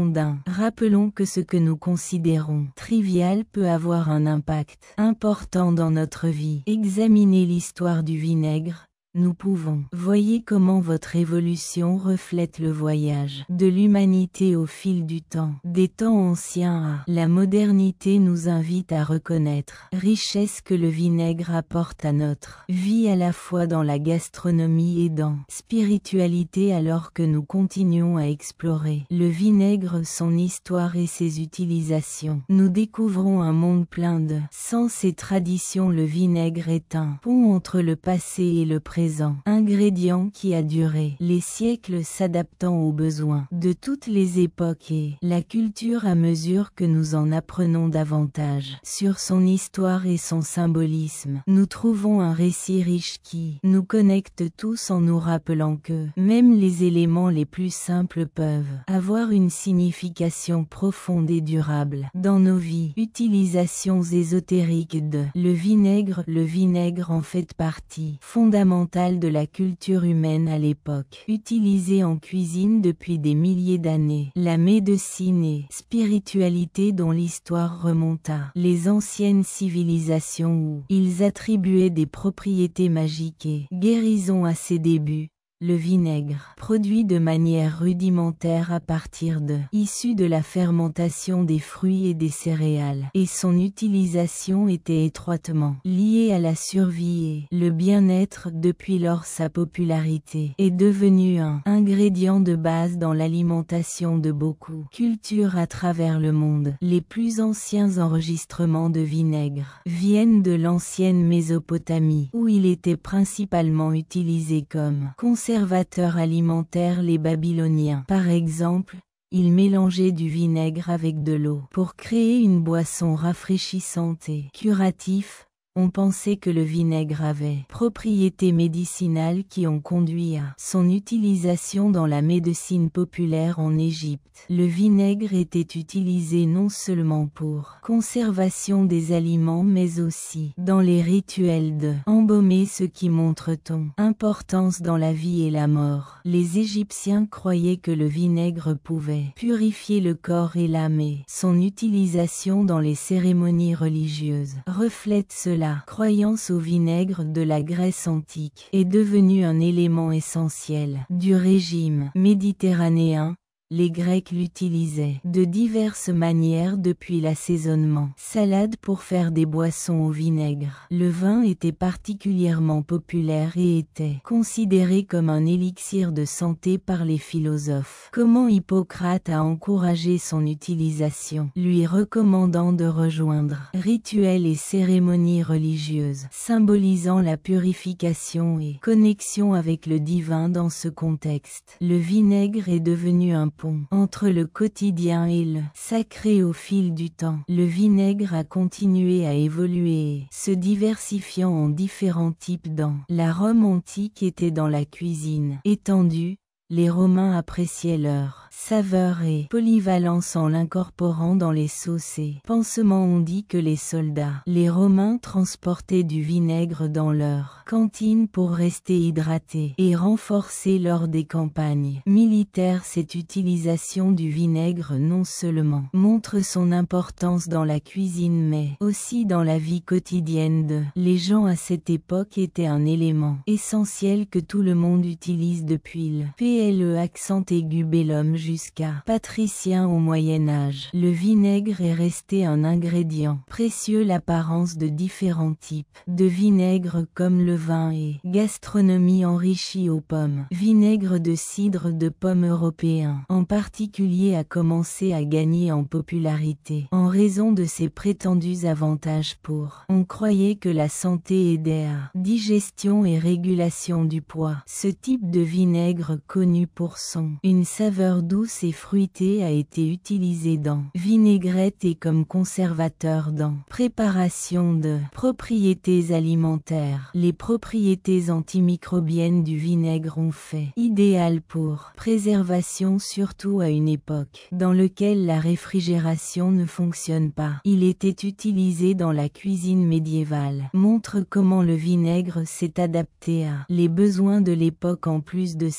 d'un. Rappelons que ce que nous considérons trivial peut avoir un impact important dans notre vie. Examinez l'histoire du vinaigre. Nous pouvons voyez comment votre évolution reflète le voyage de l'humanité au fil du temps. Des temps anciens à la modernité nous invite à reconnaître richesse que le vinaigre apporte à notre vie à la fois dans la gastronomie et dans spiritualité. Alors que nous continuons à explorer le vinaigre, son histoire et ses utilisations, nous découvrons un monde plein de sens et traditions. Le vinaigre est un pont entre le passé et le présent. Ingrédient qui a duré les siècles, s'adaptant aux besoins de toutes les époques et la culture. À mesure que nous en apprenons davantage sur son histoire et son symbolisme, nous trouvons un récit riche qui nous connecte tous en nous rappelant que même les éléments les plus simples peuvent avoir une signification profonde et durable dans nos vies. Utilisations ésotériques de le vinaigre. Le vinaigre en fait partie fondamentale de la culture humaine à l'époque. Utilisé en cuisine depuis des milliers d'années, la médecine et spiritualité dont l'histoire remonte à les anciennes civilisations où ils attribuaient des propriétés magiques et guérison à ses débuts. Le vinaigre, produit de manière rudimentaire à partir issu de la fermentation des fruits et des céréales, et son utilisation était étroitement liée à la survie et le bien-être. Depuis lors, sa popularité est devenue un ingrédient de base dans l'alimentation de beaucoup de cultures à travers le monde. Les plus anciens enregistrements de vinaigre viennent de l'ancienne Mésopotamie, où il était principalement utilisé comme conservateur alimentaire. Les Babyloniens, par exemple, ils mélangeaient du vinaigre avec de l'eau pour créer une boisson rafraîchissante et curative. On pensait que le vinaigre avait propriétés médicinales qui ont conduit à son utilisation dans la médecine populaire en Égypte. Le vinaigre était utilisé non seulement pour conservation des aliments mais aussi dans les rituels de embaumer, ce qui montre son importance dans la vie et la mort. Les Égyptiens croyaient que le vinaigre pouvait purifier le corps et l'âme et son utilisation dans les cérémonies religieuses reflète cela. La croyance au vinaigre de la Grèce antique est devenue un élément essentiel du régime méditerranéen. Les Grecs l'utilisaient de diverses manières depuis l'assaisonnement. Salade pour faire des boissons au vinaigre. Le vin était particulièrement populaire et était considéré comme un élixir de santé par les philosophes. Comment Hippocrate a encouragé son utilisation, lui recommandant de rejoindre rituels et cérémonies religieuses, symbolisant la purification et connexion avec le divin. Dans ce contexte, le vinaigre est devenu un entre le quotidien et le sacré. Au fil du temps, le vinaigre a continué à évoluer, se diversifiant en différents types. Dans la Rome antique et dans la cuisine étendue, les Romains appréciaient leur saveur et polyvalence en l'incorporant dans les sauces et pansements. On dit que les soldats, les Romains, transportaient du vinaigre dans leur cantine pour rester hydratés et renforcer lors des campagnes militaires. Cette utilisation du vinaigre non seulement montre son importance dans la cuisine mais aussi dans la vie quotidienne les gens à cette époque. Était un élément essentiel que tout le monde utilise depuis le PLE accent aigu bellum jusqu'à patricien au Moyen-Âge. Le vinaigre est resté un ingrédient précieux. L'apparence de différents types de vinaigre comme le vin et gastronomie enrichie aux pommes. Vinaigre de cidre de pomme européen en particulier a commencé à gagner en popularité en raison de ses prétendus avantages pour. On croyait que la santé aidait à digestion et régulation du poids. Ce type de vinaigre connu pour une saveur douce et fruitée a été utilisé dans vinaigrette et comme conservateur dans préparation de propriétés alimentaires. Les propriétés antimicrobiennes du vinaigre ont fait idéal pour préservation, surtout à une époque dans laquelle la réfrigération ne fonctionne pas. Il était utilisé dans la cuisine médiévale. Montre comment le vinaigre s'est adapté à les besoins de l'époque. En plus de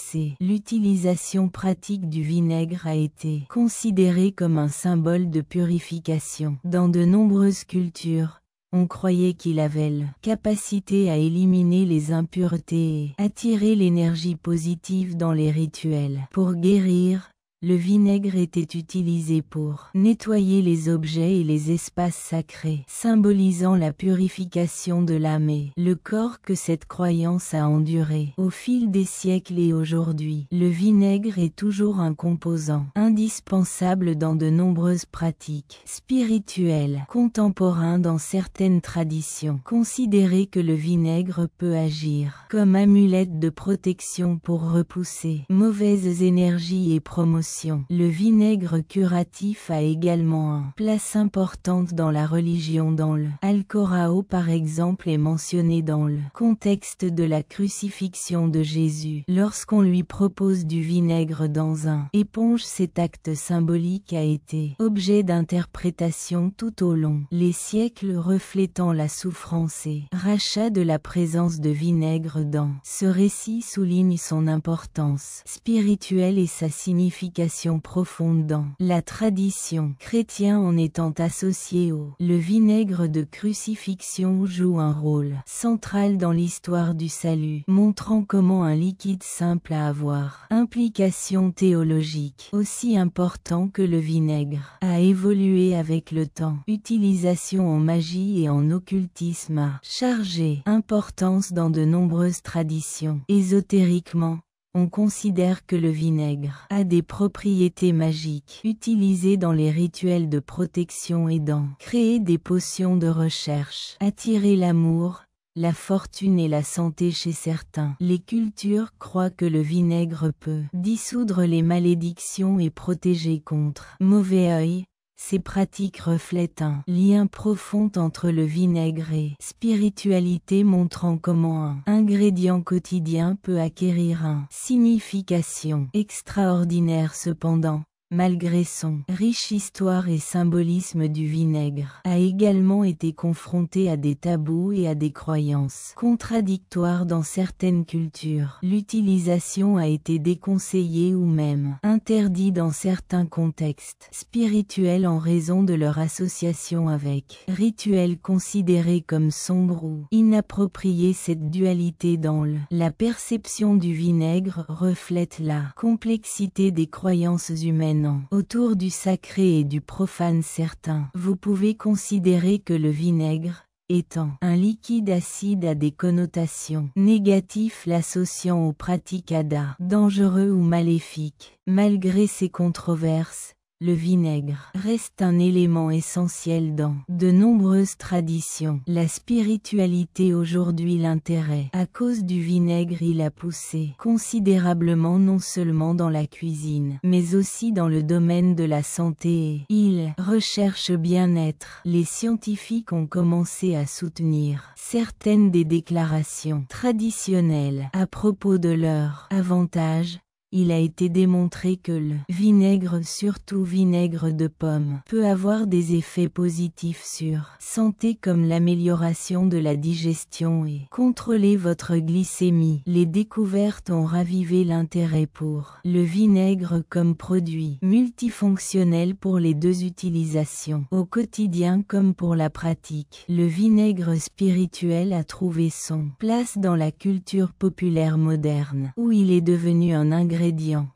l'utilisation pratique du vinaigre a été considérée comme un symbole de purification. Dans de nombreuses cultures, on croyait qu'il avait la capacité à éliminer les impuretés et attirer l'énergie positive. Dans les rituels pour guérir, le vinaigre était utilisé pour nettoyer les objets et les espaces sacrés, symbolisant la purification de l'âme et le corps. Que cette croyance a enduré au fil des siècles et aujourd'hui, le vinaigre est toujours un composant indispensable dans de nombreuses pratiques spirituelles contemporaines. Dans certaines traditions, considérez que le vinaigre peut agir comme amulette de protection pour repousser mauvaises énergies et promotion. Le vinaigre curatif a également une place importante dans la religion. Dans le Alcorão par exemple est mentionné dans le contexte de la crucifixion de Jésus. Lorsqu'on lui propose du vinaigre dans un éponge, cet acte symbolique a été objet d'interprétation tout au long les siècles, reflétant la souffrance et rachat de la présence de vinaigre dans ce récit souligne son importance spirituelle et sa signification signification profonde dans la tradition chrétienne en étant associé le vinaigre de crucifixion joue un rôle central dans l'histoire du salut, montrant comment un liquide simple à avoir implication théologique aussi important que le vinaigre a évolué avec le temps. Utilisation en magie et en occultisme a chargé importance dans de nombreuses traditions. Ésotériquement, on considère que le vinaigre a des propriétés magiques utilisées dans les rituels de protection et dans créer des potions de recherche, attirer l'amour, la fortune et la santé chez certains. Les cultures croient que le vinaigre peut dissoudre les malédictions et protéger contre mauvais œil. Ces pratiques reflètent un lien profond entre le vinaigre et spiritualité, montrant comment un ingrédient quotidien peut acquérir une signification extraordinaire. Cependant, malgré son riche histoire et symbolisme, du vinaigre a également été confronté à des tabous et à des croyances contradictoires dans certaines cultures. L'utilisation a été déconseillée ou même interdite dans certains contextes spirituels en raison de leur association avec rituels considérés comme sombres ou inappropriés. Cette dualité dans la perception du vinaigre reflète la complexité des croyances humaines autour du sacré et du profane. Certains, vous pouvez considérer que le vinaigre, étant un liquide acide, a des connotations négatives, l'associant aux pratiques dangereux ou maléfiques. Malgré ces controverses, le vinaigre reste un élément essentiel dans de nombreuses traditions. La spiritualité aujourd'hui, l'intérêt à cause du vinaigre, il a poussé considérablement non seulement dans la cuisine, mais aussi dans le domaine de la santé et il recherche bien-être. Les scientifiques ont commencé à soutenir certaines des déclarations traditionnelles à propos de leur avantage. Il a été démontré que le vinaigre, surtout vinaigre de pomme, peut avoir des effets positifs sur santé comme l'amélioration de la digestion et contrôler votre glycémie. Les découvertes ont ravivé l'intérêt pour le vinaigre comme produit multifonctionnel pour les deux utilisations, au quotidien comme pour la pratique. Le vinaigre spirituel a trouvé son place dans la culture populaire moderne, où il est devenu un ingrédient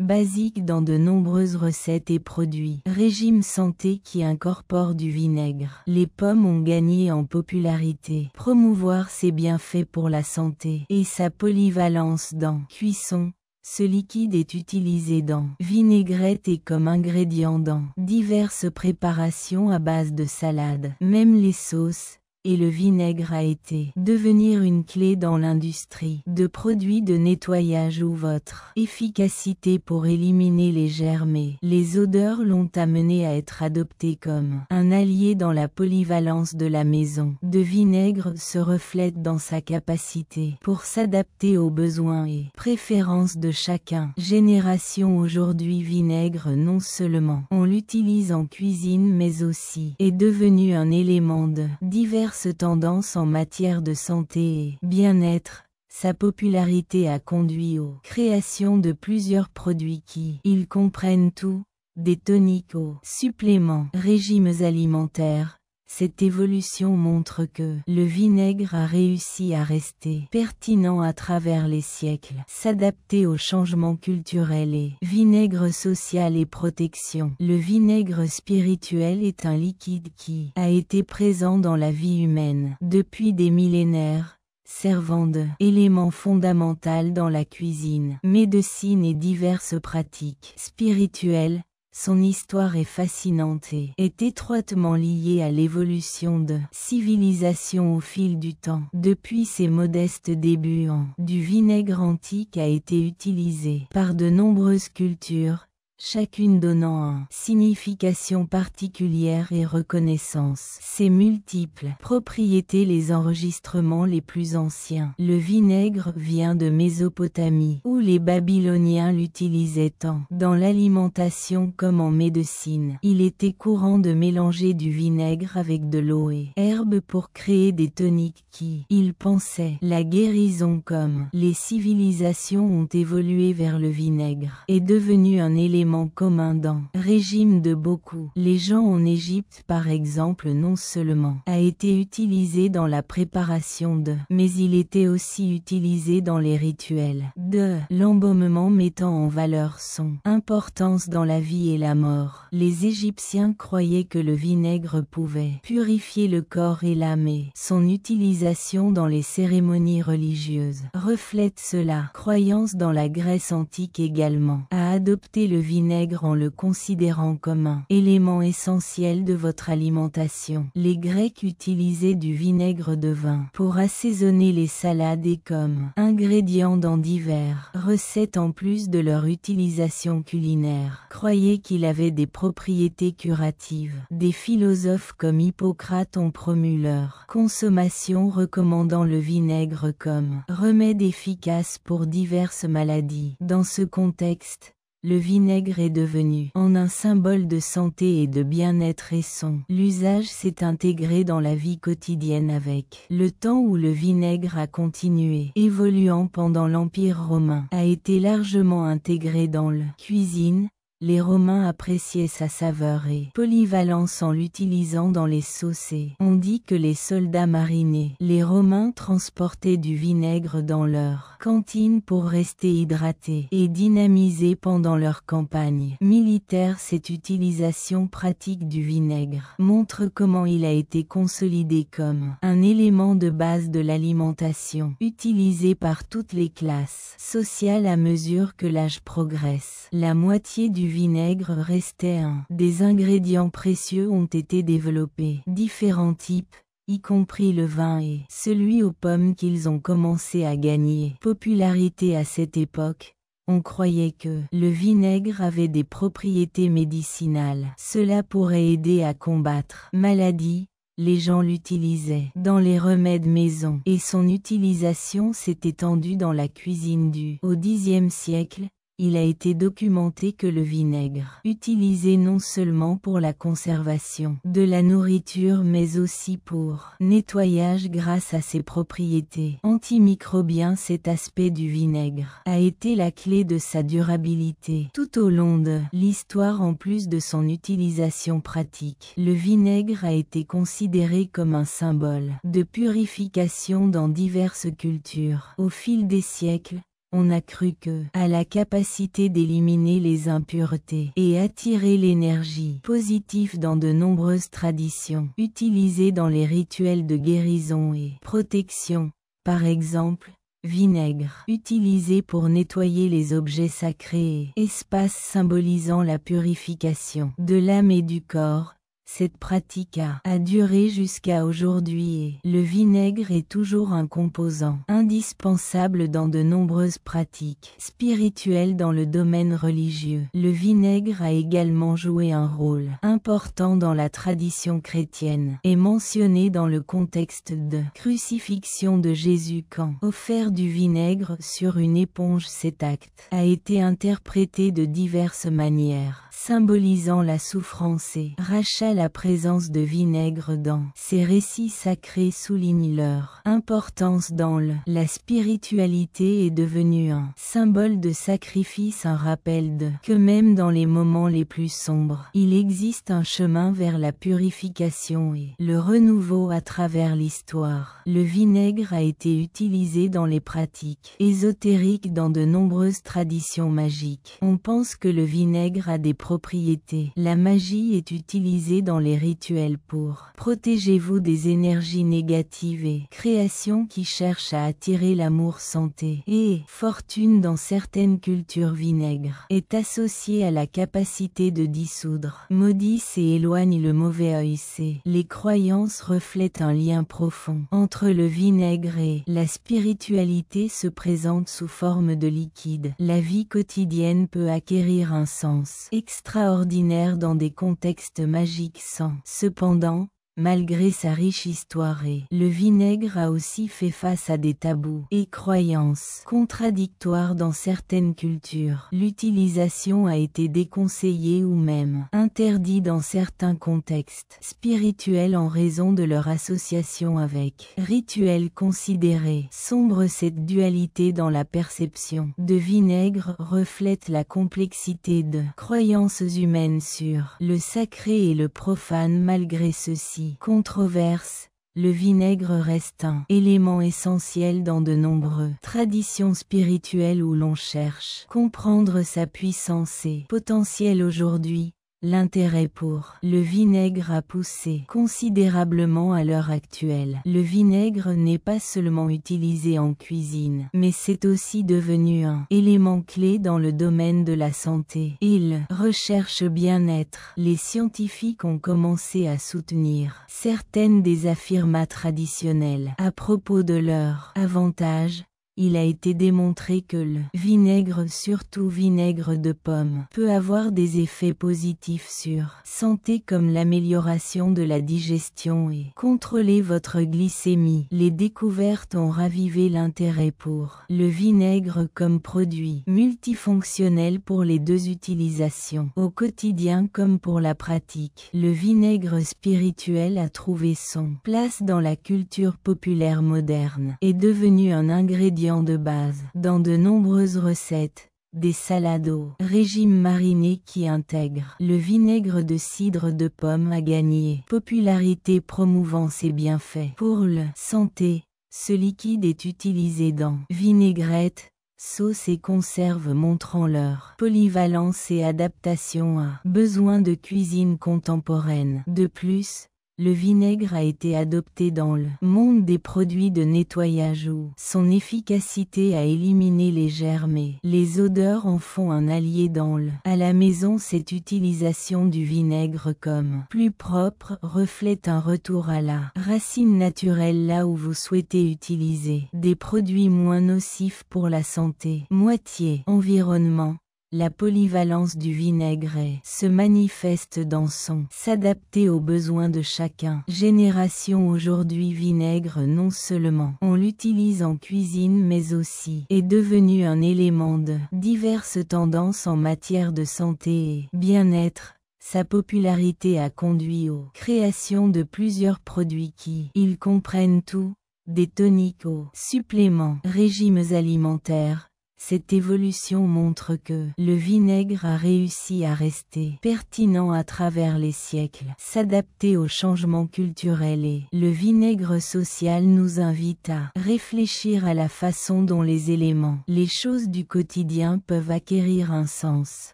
basique dans de nombreuses recettes et produits. Régime santé qui incorpore du vinaigre. Les pommes ont gagné en popularité. Promouvoir ses bienfaits pour la santé et sa polyvalence dans cuisson. Ce liquide est utilisé dans vinaigrette et comme ingrédient dans diverses préparations à base de salade, même les sauces. Et le vinaigre a été devenir une clé dans l'industrie de produits de nettoyage où votre efficacité pour éliminer les germes et les odeurs l'ont amené à être adopté comme un allié dans la polyvalence de la maison. De vinaigre se reflète dans sa capacité pour s'adapter aux besoins et préférences de chacun. Génération aujourd'hui, vinaigre non seulement on l'utilise en cuisine mais aussi est devenu un élément de diverses tendances en matière de santé et bien-être. Sa popularité a conduit aux créations de plusieurs produits qui, ils comprennent tout, des toniques aux suppléments, régimes alimentaires. Cette évolution montre que le vinaigre a réussi à rester pertinent à travers les siècles, s'adapter aux changements culturels et vinaigre social et protection. Le vinaigre spirituel est un liquide qui a été présent dans la vie humaine depuis des millénaires, servant d'élément fondamental dans la cuisine, médecine et diverses pratiques spirituelles. Son histoire est fascinante et est étroitement liée à l'évolution de civilisation au fil du temps. Depuis ses modestes débuts, du vinaigre antique a été utilisé par de nombreuses cultures, chacune donnant une signification particulière et reconnaissance. Ses multiples propriétés. Les enregistrements les plus anciens. Le vinaigre vient de Mésopotamie, où les Babyloniens l'utilisaient tant dans l'alimentation comme en médecine. Il était courant de mélanger du vinaigre avec de l'eau et herbes pour créer des toniques qui, ils pensaient, la guérison. Comme les civilisations ont évolué vers le vinaigre est devenu un élément élément commun dans régime de beaucoup. Les gens en Égypte par exemple non seulement a été utilisé dans la préparation de, mais il était aussi utilisé dans les rituels de l'embaumement mettant en valeur son importance dans la vie et la mort. Les Égyptiens croyaient que le vinaigre pouvait purifier le corps et l'âme et son utilisation dans les cérémonies religieuses reflète cela. Croyance dans la Grèce antique également a adopté le vinaigre en le considérant comme un élément essentiel de votre alimentation. Les Grecs utilisaient du vinaigre de vin pour assaisonner les salades et comme ingrédient dans divers recettes en plus de leur utilisation culinaire. Croyaient qu'il avait des propriétés curatives. Des philosophes comme Hippocrate ont promu leur consommation recommandant le vinaigre comme remède efficace pour diverses maladies. Dans ce contexte, le vinaigre est devenu en un symbole de santé et de bien-être et son l'usage s'est intégré dans la vie quotidienne avec le temps où le vinaigre a continué évoluant pendant l'Empire romain a été largement intégré dans la cuisine. Les Romains appréciaient sa saveur et polyvalence en l'utilisant dans les sauces et on dit que les soldats marinés, les Romains transportaient du vinaigre dans leur cantine pour rester hydratés et dynamisés pendant leur campagne militaire. Cette utilisation pratique du vinaigre montre comment il a été consolidé comme un élément de base de l'alimentation, utilisé par toutes les classes sociales à mesure que l'âge progresse. La moitié du vinaigre restait un des ingrédients précieux ont été développés. Différents types, y compris le vin et celui aux pommes qu'ils ont commencé à gagner popularité à cette époque. On croyait que le vinaigre avait des propriétés médicinales. Cela pourrait aider à combattre maladies. Les gens l'utilisaient dans les remèdes maison et son utilisation s'est étendue dans la cuisine au Xe siècle. Il a été documenté que le vinaigre, utilisé non seulement pour la conservation de la nourriture mais aussi pour nettoyage grâce à ses propriétés antimicrobiennes. Cet aspect du vinaigre a été la clé de sa durabilité tout au long de l'histoire. En plus de son utilisation pratique, le vinaigre a été considéré comme un symbole de purification dans diverses cultures. Au fil des siècles, on a cru que à la capacité d'éliminer les impuretés et attirer l'énergie positive dans de nombreuses traditions utilisées dans les rituels de guérison et protection. Par exemple, vinaigre utilisé pour nettoyer les objets sacrés et espaces symbolisant la purification de l'âme et du corps. Cette pratique a duré jusqu'à aujourd'hui et le vinaigre est toujours un composant indispensable dans de nombreuses pratiques spirituelles. Dans le domaine religieux, le vinaigre a également joué un rôle important dans la tradition chrétienne et mentionné dans le contexte de crucifixion de Jésus quand offert du vinaigre sur une éponge. Cet acte a été interprété de diverses manières, symbolisant la souffrance et rachat. La présence de vinaigre dans ces récits sacrés souligne leur importance dans la spiritualité. Est devenu un symbole de sacrifice, un rappel que même dans les moments les plus sombres, il existe un chemin vers la purification et le renouveau à travers l'histoire. Le vinaigre a été utilisé dans les pratiques ésotériques dans de nombreuses traditions magiques. On pense que le vinaigre a des propriétés. La magie est utilisée dans les rituels pour protégez-vous des énergies négatives et créations qui cherchent à attirer l'amour, santé et fortune. Dans certaines cultures, vinaigre est associé à la capacité de dissoudre, maudisse et éloigne le mauvais œil. Les croyances reflètent un lien profond entre le vinaigre et la spiritualité. Se présente sous forme de liquide. La vie quotidienne peut acquérir un sens extraordinaire dans des contextes magiques. Cependant, malgré sa riche histoire le vinaigre a aussi fait face à des tabous et croyances contradictoires dans certaines cultures. L'utilisation a été déconseillée ou même interdite dans certains contextes spirituels en raison de leur association avec rituels considérés sombres. Cette dualité dans la perception de vinaigre reflète la complexité de croyances humaines sur le sacré et le profane. Malgré ceci, controverse, le vinaigre reste un élément essentiel dans de nombreuses traditions spirituelles où l'on cherche comprendre sa puissance et potentiel. Aujourd'hui, l'intérêt pour le vinaigre a poussé considérablement à l'heure actuelle. Le vinaigre n'est pas seulement utilisé en cuisine, mais c'est aussi devenu un élément clé dans le domaine de la santé et le recherche bien-être. Les scientifiques ont commencé à soutenir certaines des affirmations traditionnelles à propos de leurs avantages. Il a été démontré que le vinaigre, surtout vinaigre de pomme, peut avoir des effets positifs sur santé comme l'amélioration de la digestion et contrôler votre glycémie. Les découvertes ont ravivé l'intérêt pour le vinaigre comme produit multifonctionnel pour les deux utilisations, au quotidien comme pour la pratique. Le vinaigre spirituel a trouvé son place dans la culture populaire moderne, est devenu un ingrédient de base dans de nombreuses recettes, des salades au régime mariné qui intègrent le vinaigre de cidre de pomme a gagné popularité promouvant ses bienfaits pour la santé. Ce liquide est utilisé dans vinaigrettes, sauces et conserves montrant leur polyvalence et adaptation à besoins de cuisine contemporaine. De plus, le vinaigre a été adopté dans le monde des produits de nettoyage où son efficacité à éliminer les germes et les odeurs en font un allié dans le à la maison. Cette utilisation du vinaigre comme plus propre reflète un retour à la racine naturelle là où vous souhaitez utiliser des produits moins nocifs pour la santé. Moitié environnement. La polyvalence du vinaigre se manifeste dans son s'adapter aux besoins de chacun. Génération aujourd'hui vinaigre non seulement on l'utilise en cuisine mais aussi est devenu un élément de diverses tendances en matière de santé et bien-être. Sa popularité a conduit aux créations de plusieurs produits qui ils comprennent tout, des toniques aux suppléments, régimes alimentaires. Cette évolution montre que le vinaigre a réussi à rester pertinent à travers les siècles, s'adapter aux changements culturels et le vinaigre social nous invite à réfléchir à la façon dont les éléments, les choses du quotidien peuvent acquérir un sens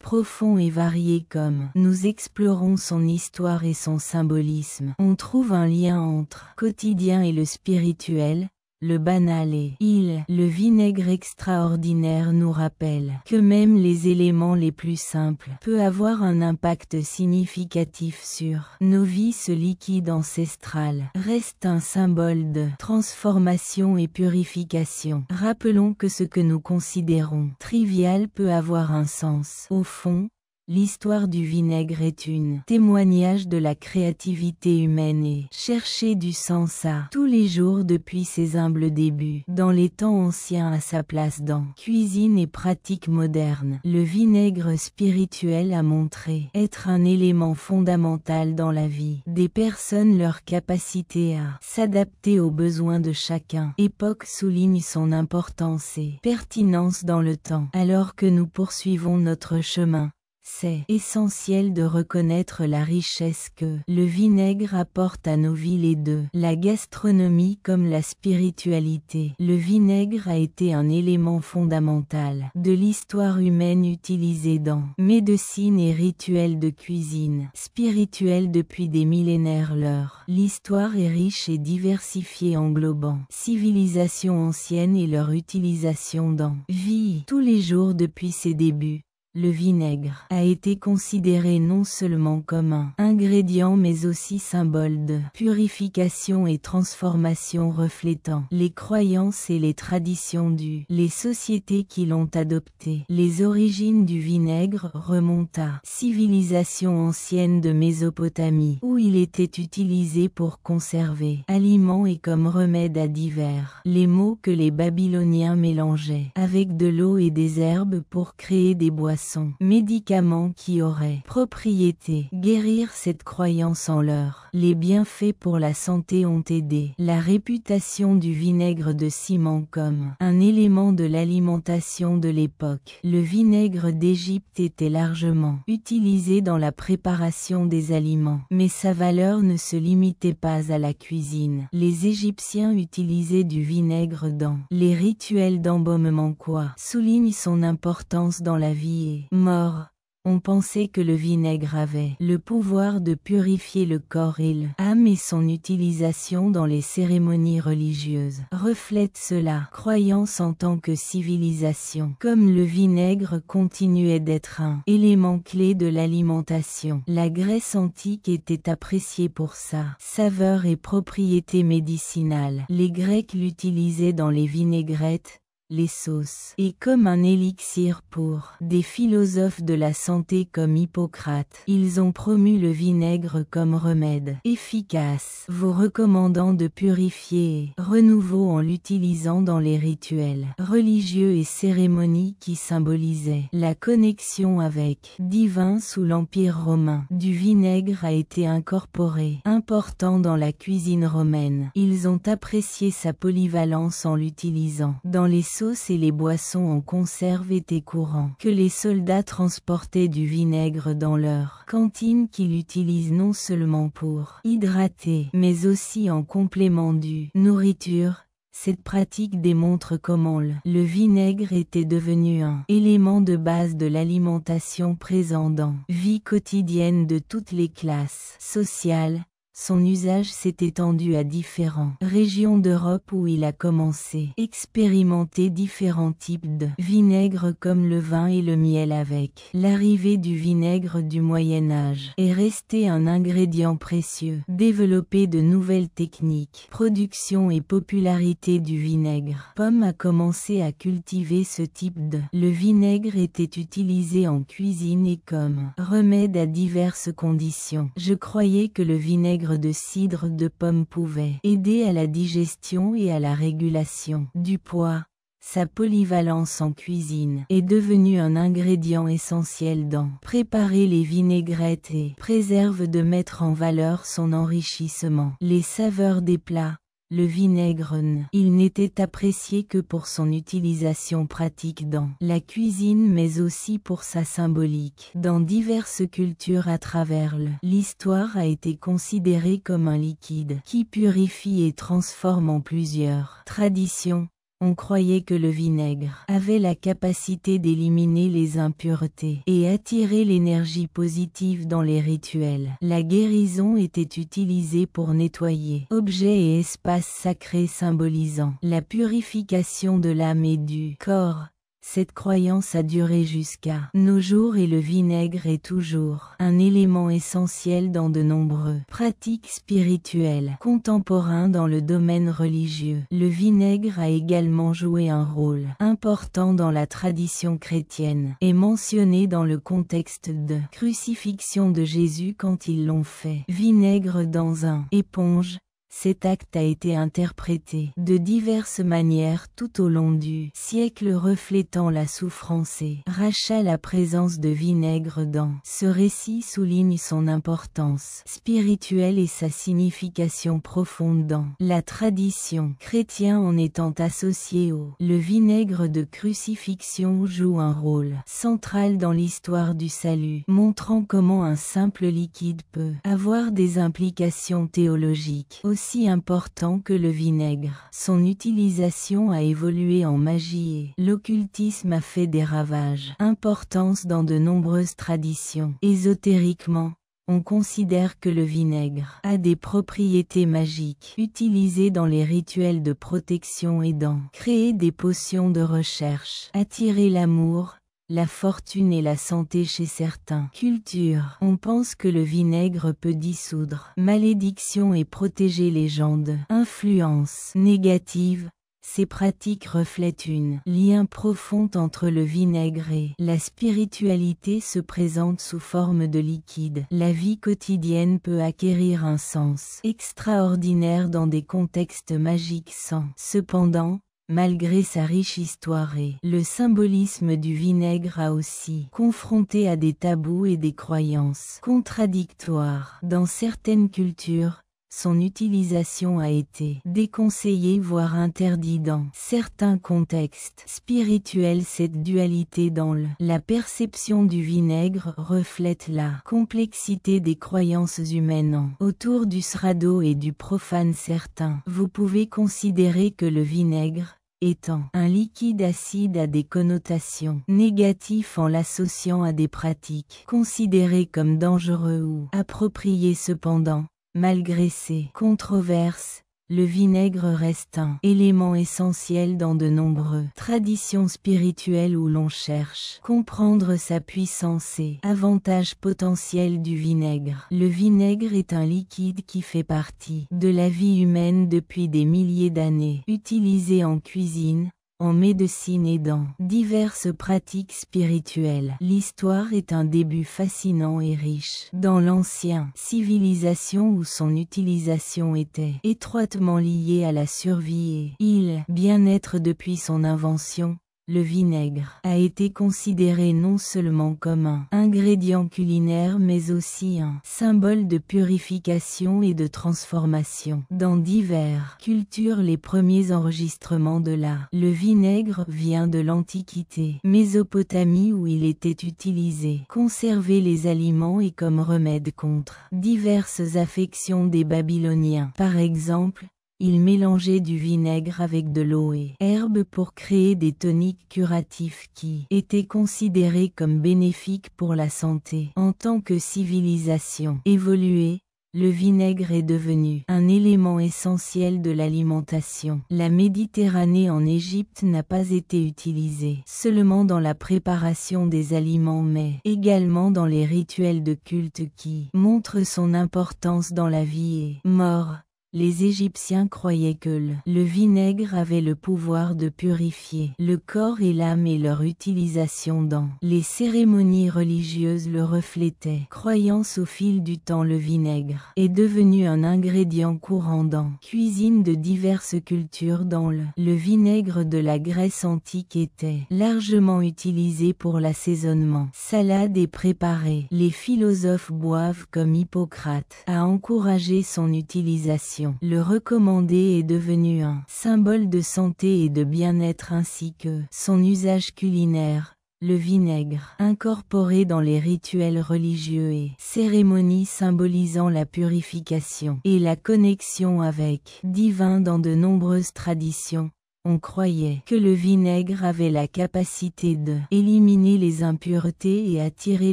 profond et varié. Comme nous explorons son histoire et son symbolisme, on trouve un lien entre quotidien et le spirituel. Le banal et le vinaigre extraordinaire nous rappelle que même les éléments les plus simples peuvent avoir un impact significatif sur nos vies. Ce liquide ancestral reste un symbole de transformation et purification. Rappelons que ce que nous considérons trivial peut avoir un sens. Au fond, l'histoire du vinaigre est un témoignage de la créativité humaine et chercher du sens à tous les jours depuis ses humbles débuts. Dans les temps anciens à sa place dans cuisine et pratiques modernes, le vinaigre spirituel a montré être un élément fondamental dans la vie des personnes. Leur capacité à s'adapter aux besoins de chacun époque souligne son importance et pertinence dans le temps. Alors que nous poursuivons notre chemin, c'est essentiel de reconnaître la richesse que le vinaigre apporte à nos vies et de la gastronomie comme la spiritualité. Le vinaigre a été un élément fondamental de l'histoire humaine utilisé dans médecine et rituels de cuisine spirituelle depuis des millénaires. L'histoire est riche et diversifiée englobant civilisations anciennes et leur utilisation dans vie tous les jours depuis ses débuts. le vinaigre a été considéré non seulement comme un ingrédient mais aussi symbole de purification et transformation reflétant les croyances et les traditions les sociétés qui l'ont adopté. Les origines du vinaigre remontent à civilisation ancienne de Mésopotamie où il était utilisé pour conserver aliments et comme remède à divers les maux que les Babyloniens mélangeaient avec de l'eau et des herbes pour créer des boissons, médicaments qui auraient propriété guérir cette croyance en leur. Les bienfaits pour la santé ont aidé la réputation du vinaigre de ciment comme un élément de l'alimentation de l'époque. Le vinaigre d'Égypte était largement utilisé dans la préparation des aliments, mais sa valeur ne se limitait pas à la cuisine. Les Égyptiens utilisaient du vinaigre dans les rituels d'embaumement quoi souligne son importance dans la vie et mort. On pensait que le vinaigre avait le pouvoir de purifier le corps et l'âme et son utilisation dans les cérémonies religieuses reflète cela. Croyance en tant que civilisation. Comme le vinaigre continuait d'être un élément clé de l'alimentation, la Grèce antique était appréciée pour sa saveur et propriétés médicinales. Les Grecs l'utilisaient dans les vinaigrettes, les sauces, et comme un élixir pour des philosophes de la santé comme Hippocrate. Ils ont promu le vinaigre comme remède efficace, vous recommandant de purifier et renouveau en l'utilisant dans les rituels religieux et cérémonies qui symbolisaient la connexion avec divin sous l'Empire romain. Du vinaigre a été incorporé, important dans la cuisine romaine. Ils ont apprécié sa polyvalence en l'utilisant dans les sauces et les boissons en conserve étaient courants. Que les soldats transportaient du vinaigre dans leur cantine qu'ils utilisent non seulement pour hydrater, mais aussi en complément du nourriture. Cette pratique démontre comment le vinaigre était devenu un élément de base de l'alimentation présent dans la vie quotidienne de toutes les classes sociales. Son usage s'est étendu à différentes régions d'Europe où il a commencé. Expérimenter différents types de vinaigre comme le vin et le miel avec l'arrivée du vinaigre du Moyen-Âge est resté un ingrédient précieux. Développer de nouvelles techniques. Production et popularité du vinaigre. Pomme a commencé à cultiver ce type de. Le vinaigre était utilisé en cuisine et comme remède à diverses conditions. Je croyais que le vinaigre de cidre de pomme pouvait aider à la digestion et à la régulation du poids. Sa polyvalence en cuisine est devenue un ingrédient essentiel dans préparer les vinaigrettes et préserve de mettre en valeur son enrichissement. Les saveurs des plats. Le vinaigre il n'était apprécié que pour son utilisation pratique dans la cuisine mais aussi pour sa symbolique. Dans diverses cultures à travers l'histoire a été considéré comme un liquide qui purifie et transforme en plusieurs traditions. On croyait que le vinaigre avait la capacité d'éliminer les impuretés et attirer l'énergie positive dans les rituels. La guérison était utilisée pour nettoyer objets et espaces sacrés symbolisant la purification de l'âme et du corps. Cette croyance a duré jusqu'à nos jours et le vinaigre est toujours un élément essentiel dans de nombreuses pratiques spirituelles contemporaines dans le domaine religieux. Le vinaigre a également joué un rôle important dans la tradition chrétienne et mentionné dans le contexte de crucifixion de Jésus quand ils l'ont fait vinaigre dans un éponge. Cet acte a été interprété de diverses manières tout au long du siècle reflétant la souffrance et rachat. La présence de vinaigre dans ce récit souligne son importance spirituelle et sa signification profonde dans la tradition chrétienne en étant associé au le vinaigre de crucifixion joue un rôle central dans l'histoire du salut, montrant comment un simple liquide peut avoir des implications théologiques aussi important que le vinaigre. Son utilisation a évolué en magie et l'occultisme a fait des ravages importants dans de nombreuses traditions. Ésotériquement, on considère que le vinaigre a des propriétés magiques utilisées dans les rituels de protection et dans créer des potions de recherche, attirer l'amour, la fortune et la santé chez certains. Culture. On pense que le vinaigre peut dissoudre. Malédiction et protéger légende. Influence négative. Ces pratiques reflètent un lien profond entre le vinaigre et la spiritualité se présente sous forme de liquide. La vie quotidienne peut acquérir un sens extraordinaire dans des contextes magiques sans. Cependant, malgré sa riche histoire et le symbolisme du vinaigre a aussi confronté à des tabous et des croyances contradictoires. Dans certaines cultures, son utilisation a été déconseillée voire interdite dans certains contextes spirituels. Cette dualité dans la perception du vinaigre reflète la complexité des croyances humaines autour du srado et du profane. Certains, vous pouvez considérer que le vinaigre, étant un liquide acide, a des connotations négatives en l'associant à des pratiques considérées comme dangereuses ou appropriées. Cependant, malgré ces controverses, le vinaigre reste un élément essentiel dans de nombreuses traditions spirituelles où l'on cherche à comprendre sa puissance et avantages potentiels du vinaigre. Le vinaigre est un liquide qui fait partie de la vie humaine depuis des milliers d'années, utilisé en cuisine, en médecine et dans diverses pratiques spirituelles. L'histoire est un début fascinant et riche. Dans l'ancienne civilisation où son utilisation était étroitement liée à la survie et le bien-être depuis son invention, le vinaigre a été considéré non seulement comme un ingrédient culinaire mais aussi un symbole de purification et de transformation. Dans diverses cultures, les premiers enregistrements de le vinaigre vient de l'Antiquité Mésopotamie où il était utilisé pour conserver les aliments et comme remède contre diverses affections des Babyloniens. Par exemple, ils mélangeaient du vinaigre avec de l'eau et herbes pour créer des toniques curatifs qui étaient considérés comme bénéfiques pour la santé. En tant que civilisation évoluée, le vinaigre est devenu un élément essentiel de l'alimentation. La Méditerranée en Égypte n'a pas été utilisée seulement dans la préparation des aliments mais également dans les rituels de culte qui montrent son importance dans la vie et mort. Les Égyptiens croyaient que le vinaigre avait le pouvoir de purifier le corps et l'âme et leur utilisation dans les cérémonies religieuses le reflétait. Croyance au fil du temps, le vinaigre est devenu un ingrédient courant dans la cuisine de diverses cultures. Dans le vinaigre de la Grèce antique était largement utilisé pour l'assaisonnement, salade et préparé. Les philosophes boivent comme Hippocrate a encouragé son utilisation. Le recommandé est devenu un symbole de santé et de bien-être ainsi que son usage culinaire. Le vinaigre, incorporé dans les rituels religieux et cérémonies symbolisant la purification et la connexion avec divin dans de nombreuses traditions. On croyait que le vinaigre avait la capacité de éliminer les impuretés et attirer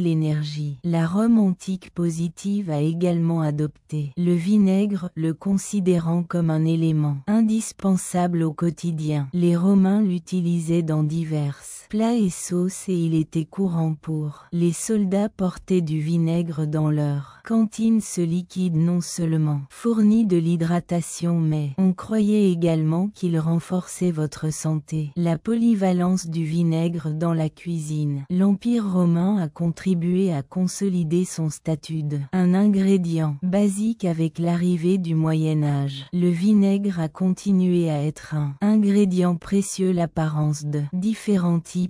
l'énergie. La Rome antique positive a également adopté le vinaigre, le considérant comme un élément indispensable au quotidien. Les Romains l'utilisaient dans divers plats et sauces et il était courant pour les soldats porter du vinaigre dans leur cantine. Ce liquide non seulement fournit de l'hydratation mais on croyait également qu'il renforçait votre santé. La polyvalence du vinaigre dans la cuisine. L'Empire romain a contribué à consolider son statut d'un ingrédient basique avec l'arrivée du Moyen Âge. Le vinaigre a continué à être un ingrédient précieux. L'apparence de différents types,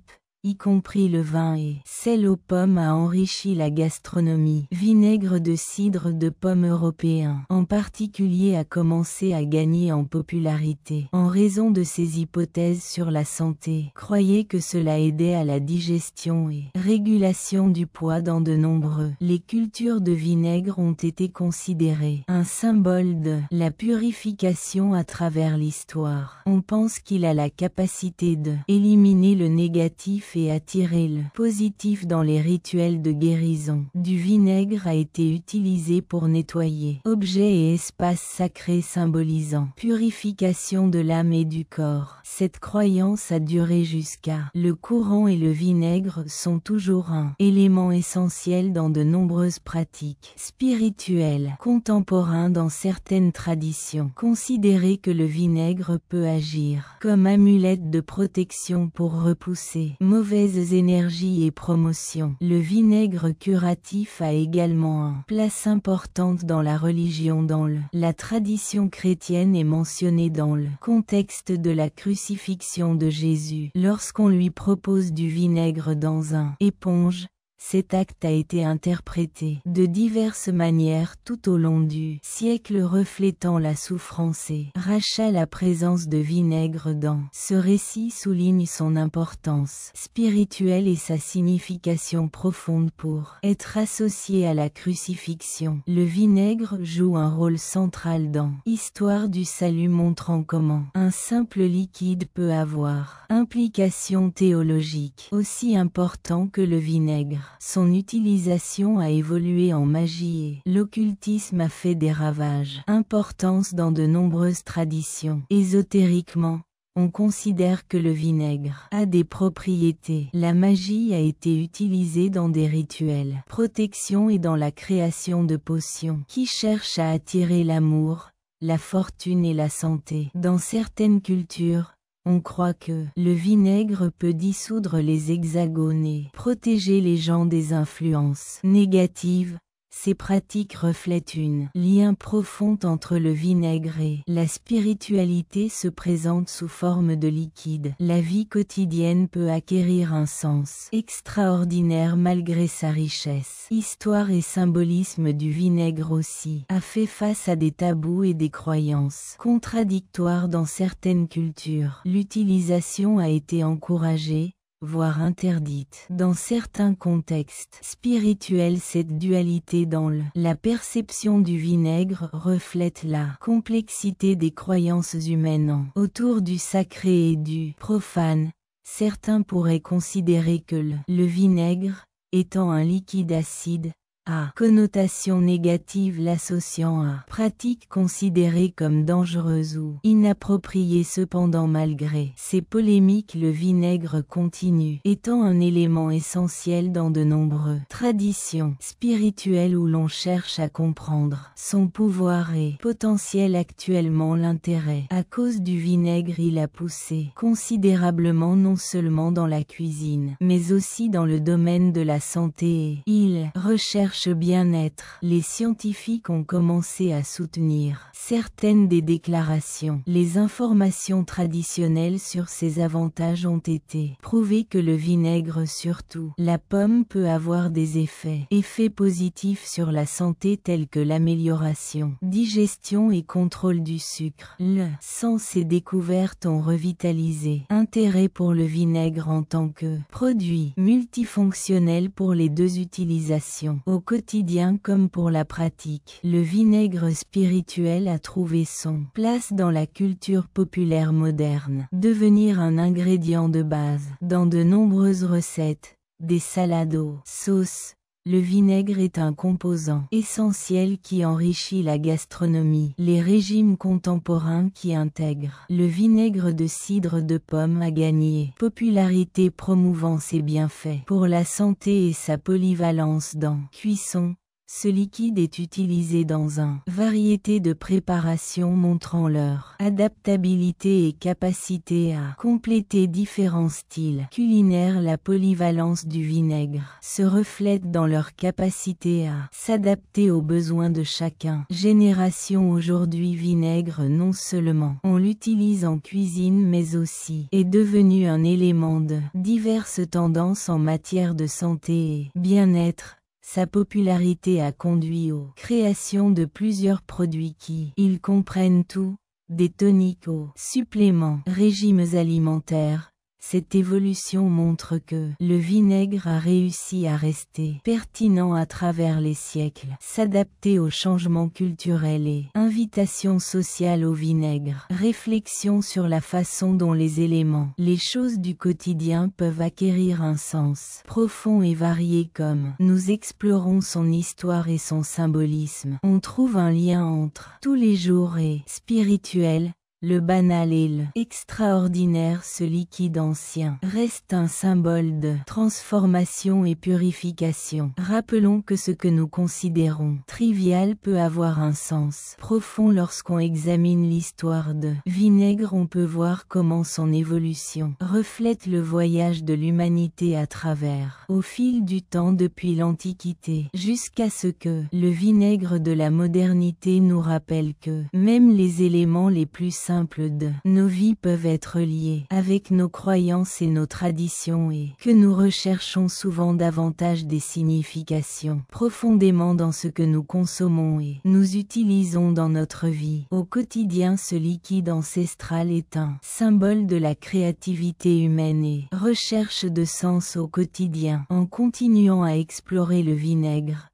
y compris le vin et sel aux pommes, a enrichi la gastronomie. Vinaigre de cidre de pomme européen, en particulier, a commencé à gagner en popularité en raison de ses hypothèses sur la santé. Croyez que cela aidait à la digestion et régulation du poids. Dans de nombreux, les cultures de vinaigre ont été considérées un symbole de la purification à travers l'histoire. On pense qu'il a la capacité de éliminer le négatif négatif et attirer le positif dans les rituels de guérison. Du vinaigre a été utilisé pour nettoyer objets et espaces sacrés symbolisant purification de l'âme et du corps. Cette croyance a duré jusqu'à le courant et le vinaigre sont toujours un élément essentiel dans de nombreuses pratiques spirituelles contemporaines dans certaines traditions. Considérez que le vinaigre peut agir comme amulette de protection pour repousser mauvaises énergies et promotion. Le vinaigre curatif a également une place importante dans la religion. La tradition chrétienne est mentionnée dans le contexte de la crucifixion de Jésus. Lorsqu'on lui propose du vinaigre dans une éponge, cet acte a été interprété de diverses manières tout au long du siècle, reflétant la souffrance et rachat. La présence de vinaigre dans ce récit souligne son importance spirituelle et sa signification profonde pour être associé à la crucifixion. Le vinaigre joue un rôle central dans l'histoire du salut, montrant comment un simple liquide peut avoir implication théologique aussi important que le vinaigre. Son utilisation a évolué en magie et l'occultisme a fait des ravages importants dans de nombreuses traditions. Ésotériquement, on considère que le vinaigre a des propriétés. La magie a été utilisée dans des rituels protection et dans la création de potions qui cherchent à attirer l'amour, la fortune et la santé. Dans certaines cultures, on croit que le vinaigre peut dissoudre les hexagones et protéger les gens des influences négatives. Ces pratiques reflètent un lien profond entre le vinaigre et la spiritualité se présente sous forme de liquide. La vie quotidienne peut acquérir un sens extraordinaire malgré sa richesse. Histoire et symbolisme du vinaigre aussi a fait face à des tabous et des croyances contradictoires dans certaines cultures. L'utilisation a été encouragée, voire interdite. Dans certains contextes spirituels, cette dualité dans la perception du vinaigre reflète la complexité des croyances humaines autour du sacré et du profane. Certains pourraient considérer que le vinaigre, étant un liquide acide, a connotation négative, l'associant à pratiques considérées comme dangereuses ou inappropriées. Cependant, malgré ces polémiques, le vinaigre continue étant un élément essentiel dans de nombreuses traditions spirituelles où l'on cherche à comprendre son pouvoir et potentiel. Actuellement, l'intérêt à cause du vinaigre il a poussé considérablement, non seulement dans la cuisine mais aussi dans le domaine de la santé, et il recherche bien-être. Les scientifiques ont commencé à soutenir certaines des déclarations. Les informations traditionnelles sur ses avantages ont été prouvées que le vinaigre, surtout la pomme, peut avoir des effets positifs sur la santé tels que l'amélioration, digestion et contrôle du sucre. Le sens et découvertes ont revitalisé intérêt pour le vinaigre en tant que produit multifonctionnel pour les deux utilisations. Au quotidien comme pour la pratique, le vinaigre spirituel a trouvé son place dans la culture populaire moderne, devenir un ingrédient de base dans de nombreuses recettes, des salades aux sauces. Le vinaigre est un composant essentiel qui enrichit la gastronomie. Les régimes contemporains qui intègrent le vinaigre de cidre de pomme a gagné popularité, promouvant ses bienfaits pour la santé et sa polyvalence dans cuisson. Ce liquide est utilisé dans une variété de préparations, montrant leur adaptabilité et capacité à compléter différents styles culinaires. La polyvalence du vinaigre se reflète dans leur capacité à s'adapter aux besoins de chacun. Génération aujourd'hui, vinaigre non seulement on l'utilise en cuisine mais aussi est devenu un élément de diverses tendances en matière de santé et bien-être. Sa popularité a conduit aux créations de plusieurs produits qui ils comprennent tout, des toniques aux suppléments, régimes alimentaires, Cette évolution montre que le vinaigre a réussi à rester pertinent à travers les siècles, s'adapter aux changements culturels et invitation sociale au vinaigre. Réflexion sur la façon dont les éléments, les choses du quotidien peuvent acquérir un sens profond et varié comme nous explorons son histoire et son symbolisme. On trouve un lien entre tous les jours et spirituel. Le banal et l'extraordinaire, ce liquide ancien, reste un symbole de transformation et purification. Rappelons que ce que nous considérons trivial peut avoir un sens profond lorsqu'on examine l'histoire de vinaigre. On peut voir comment son évolution reflète le voyage de l'humanité à travers, au fil du temps depuis l'Antiquité, jusqu'à ce que le vinaigre de la modernité nous rappelle que même les éléments les plus simples de nos vies peuvent être liés avec nos croyances et nos traditions et que nous recherchons souvent davantage des significations profondément dans ce que nous consommons et nous utilisons dans notre vie. Au quotidien, ce liquide ancestral est un symbole de la créativité humaine et recherche de sens au quotidien. En continuant à explorer le vinaigre,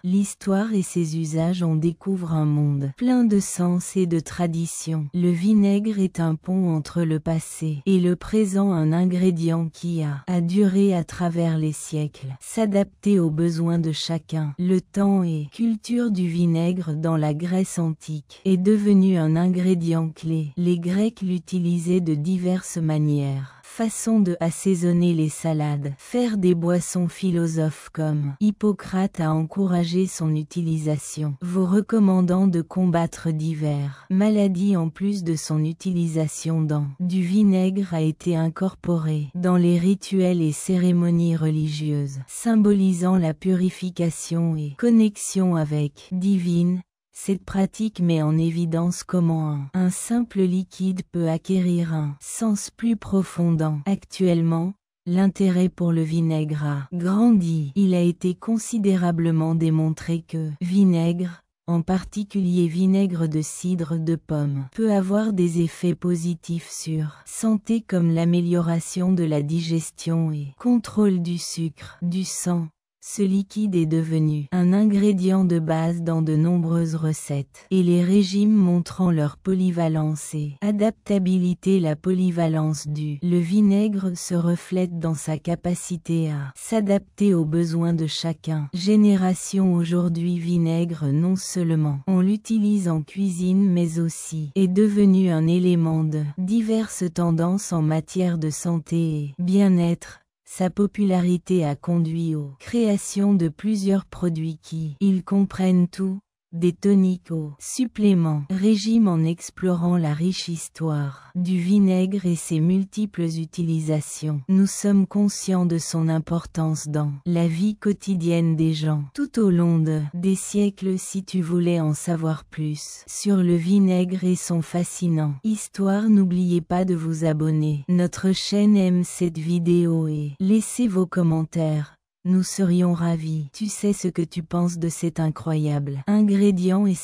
l'histoire et ses usages, on découvre un monde plein de sens et de traditions. Le vinaigre est un pont entre le passé et le présent, un ingrédient qui a duré à travers les siècles, s'adapter aux besoins de chacun. Le temps et culture du vinaigre dans la Grèce antique est devenu un ingrédient clé. Les Grecs l'utilisaient de diverses manières. Façon de assaisonner les salades, faire des boissons. Philosophes comme Hippocrate a encouragé son utilisation, vous recommandant de combattre divers maladies. En plus de son utilisation dans du vinaigre a été incorporé dans les rituels et cérémonies religieuses, symbolisant la purification et connexion avec divine. Cette pratique met en évidence comment un simple liquide peut acquérir un sens plus profond. Actuellement, l'intérêt pour le vinaigre a grandi. Il a été considérablement démontré que vinaigre, en particulier vinaigre de cidre de pomme, peut avoir des effets positifs sur santé comme l'amélioration de la digestion et contrôle du sucre, du sang. Ce liquide est devenu un ingrédient de base dans de nombreuses recettes, et les régimes montrant leur polyvalence et adaptabilité. La polyvalence du vinaigre se reflète dans sa capacité à s'adapter aux besoins de chacun. Génération aujourd'hui, vinaigre non seulement on l'utilise en cuisine mais aussi est devenu un élément de diverses tendances en matière de santé et bien-être. Sa popularité a conduit aux créations de plusieurs produits qui, ils comprennent tout, des toniques aux suppléments, régimes. En explorant la riche histoire du vinaigre et ses multiples utilisations, nous sommes conscients de son importance dans la vie quotidienne des gens tout au long des siècles. Si tu voulais en savoir plus sur le vinaigre et son fascinant histoire, n'oubliez pas de vous abonner. Notre chaîne aime cette vidéo et laissez vos commentaires. Nous serions ravis. Tu sais ce que tu penses de cet incroyable ingrédient et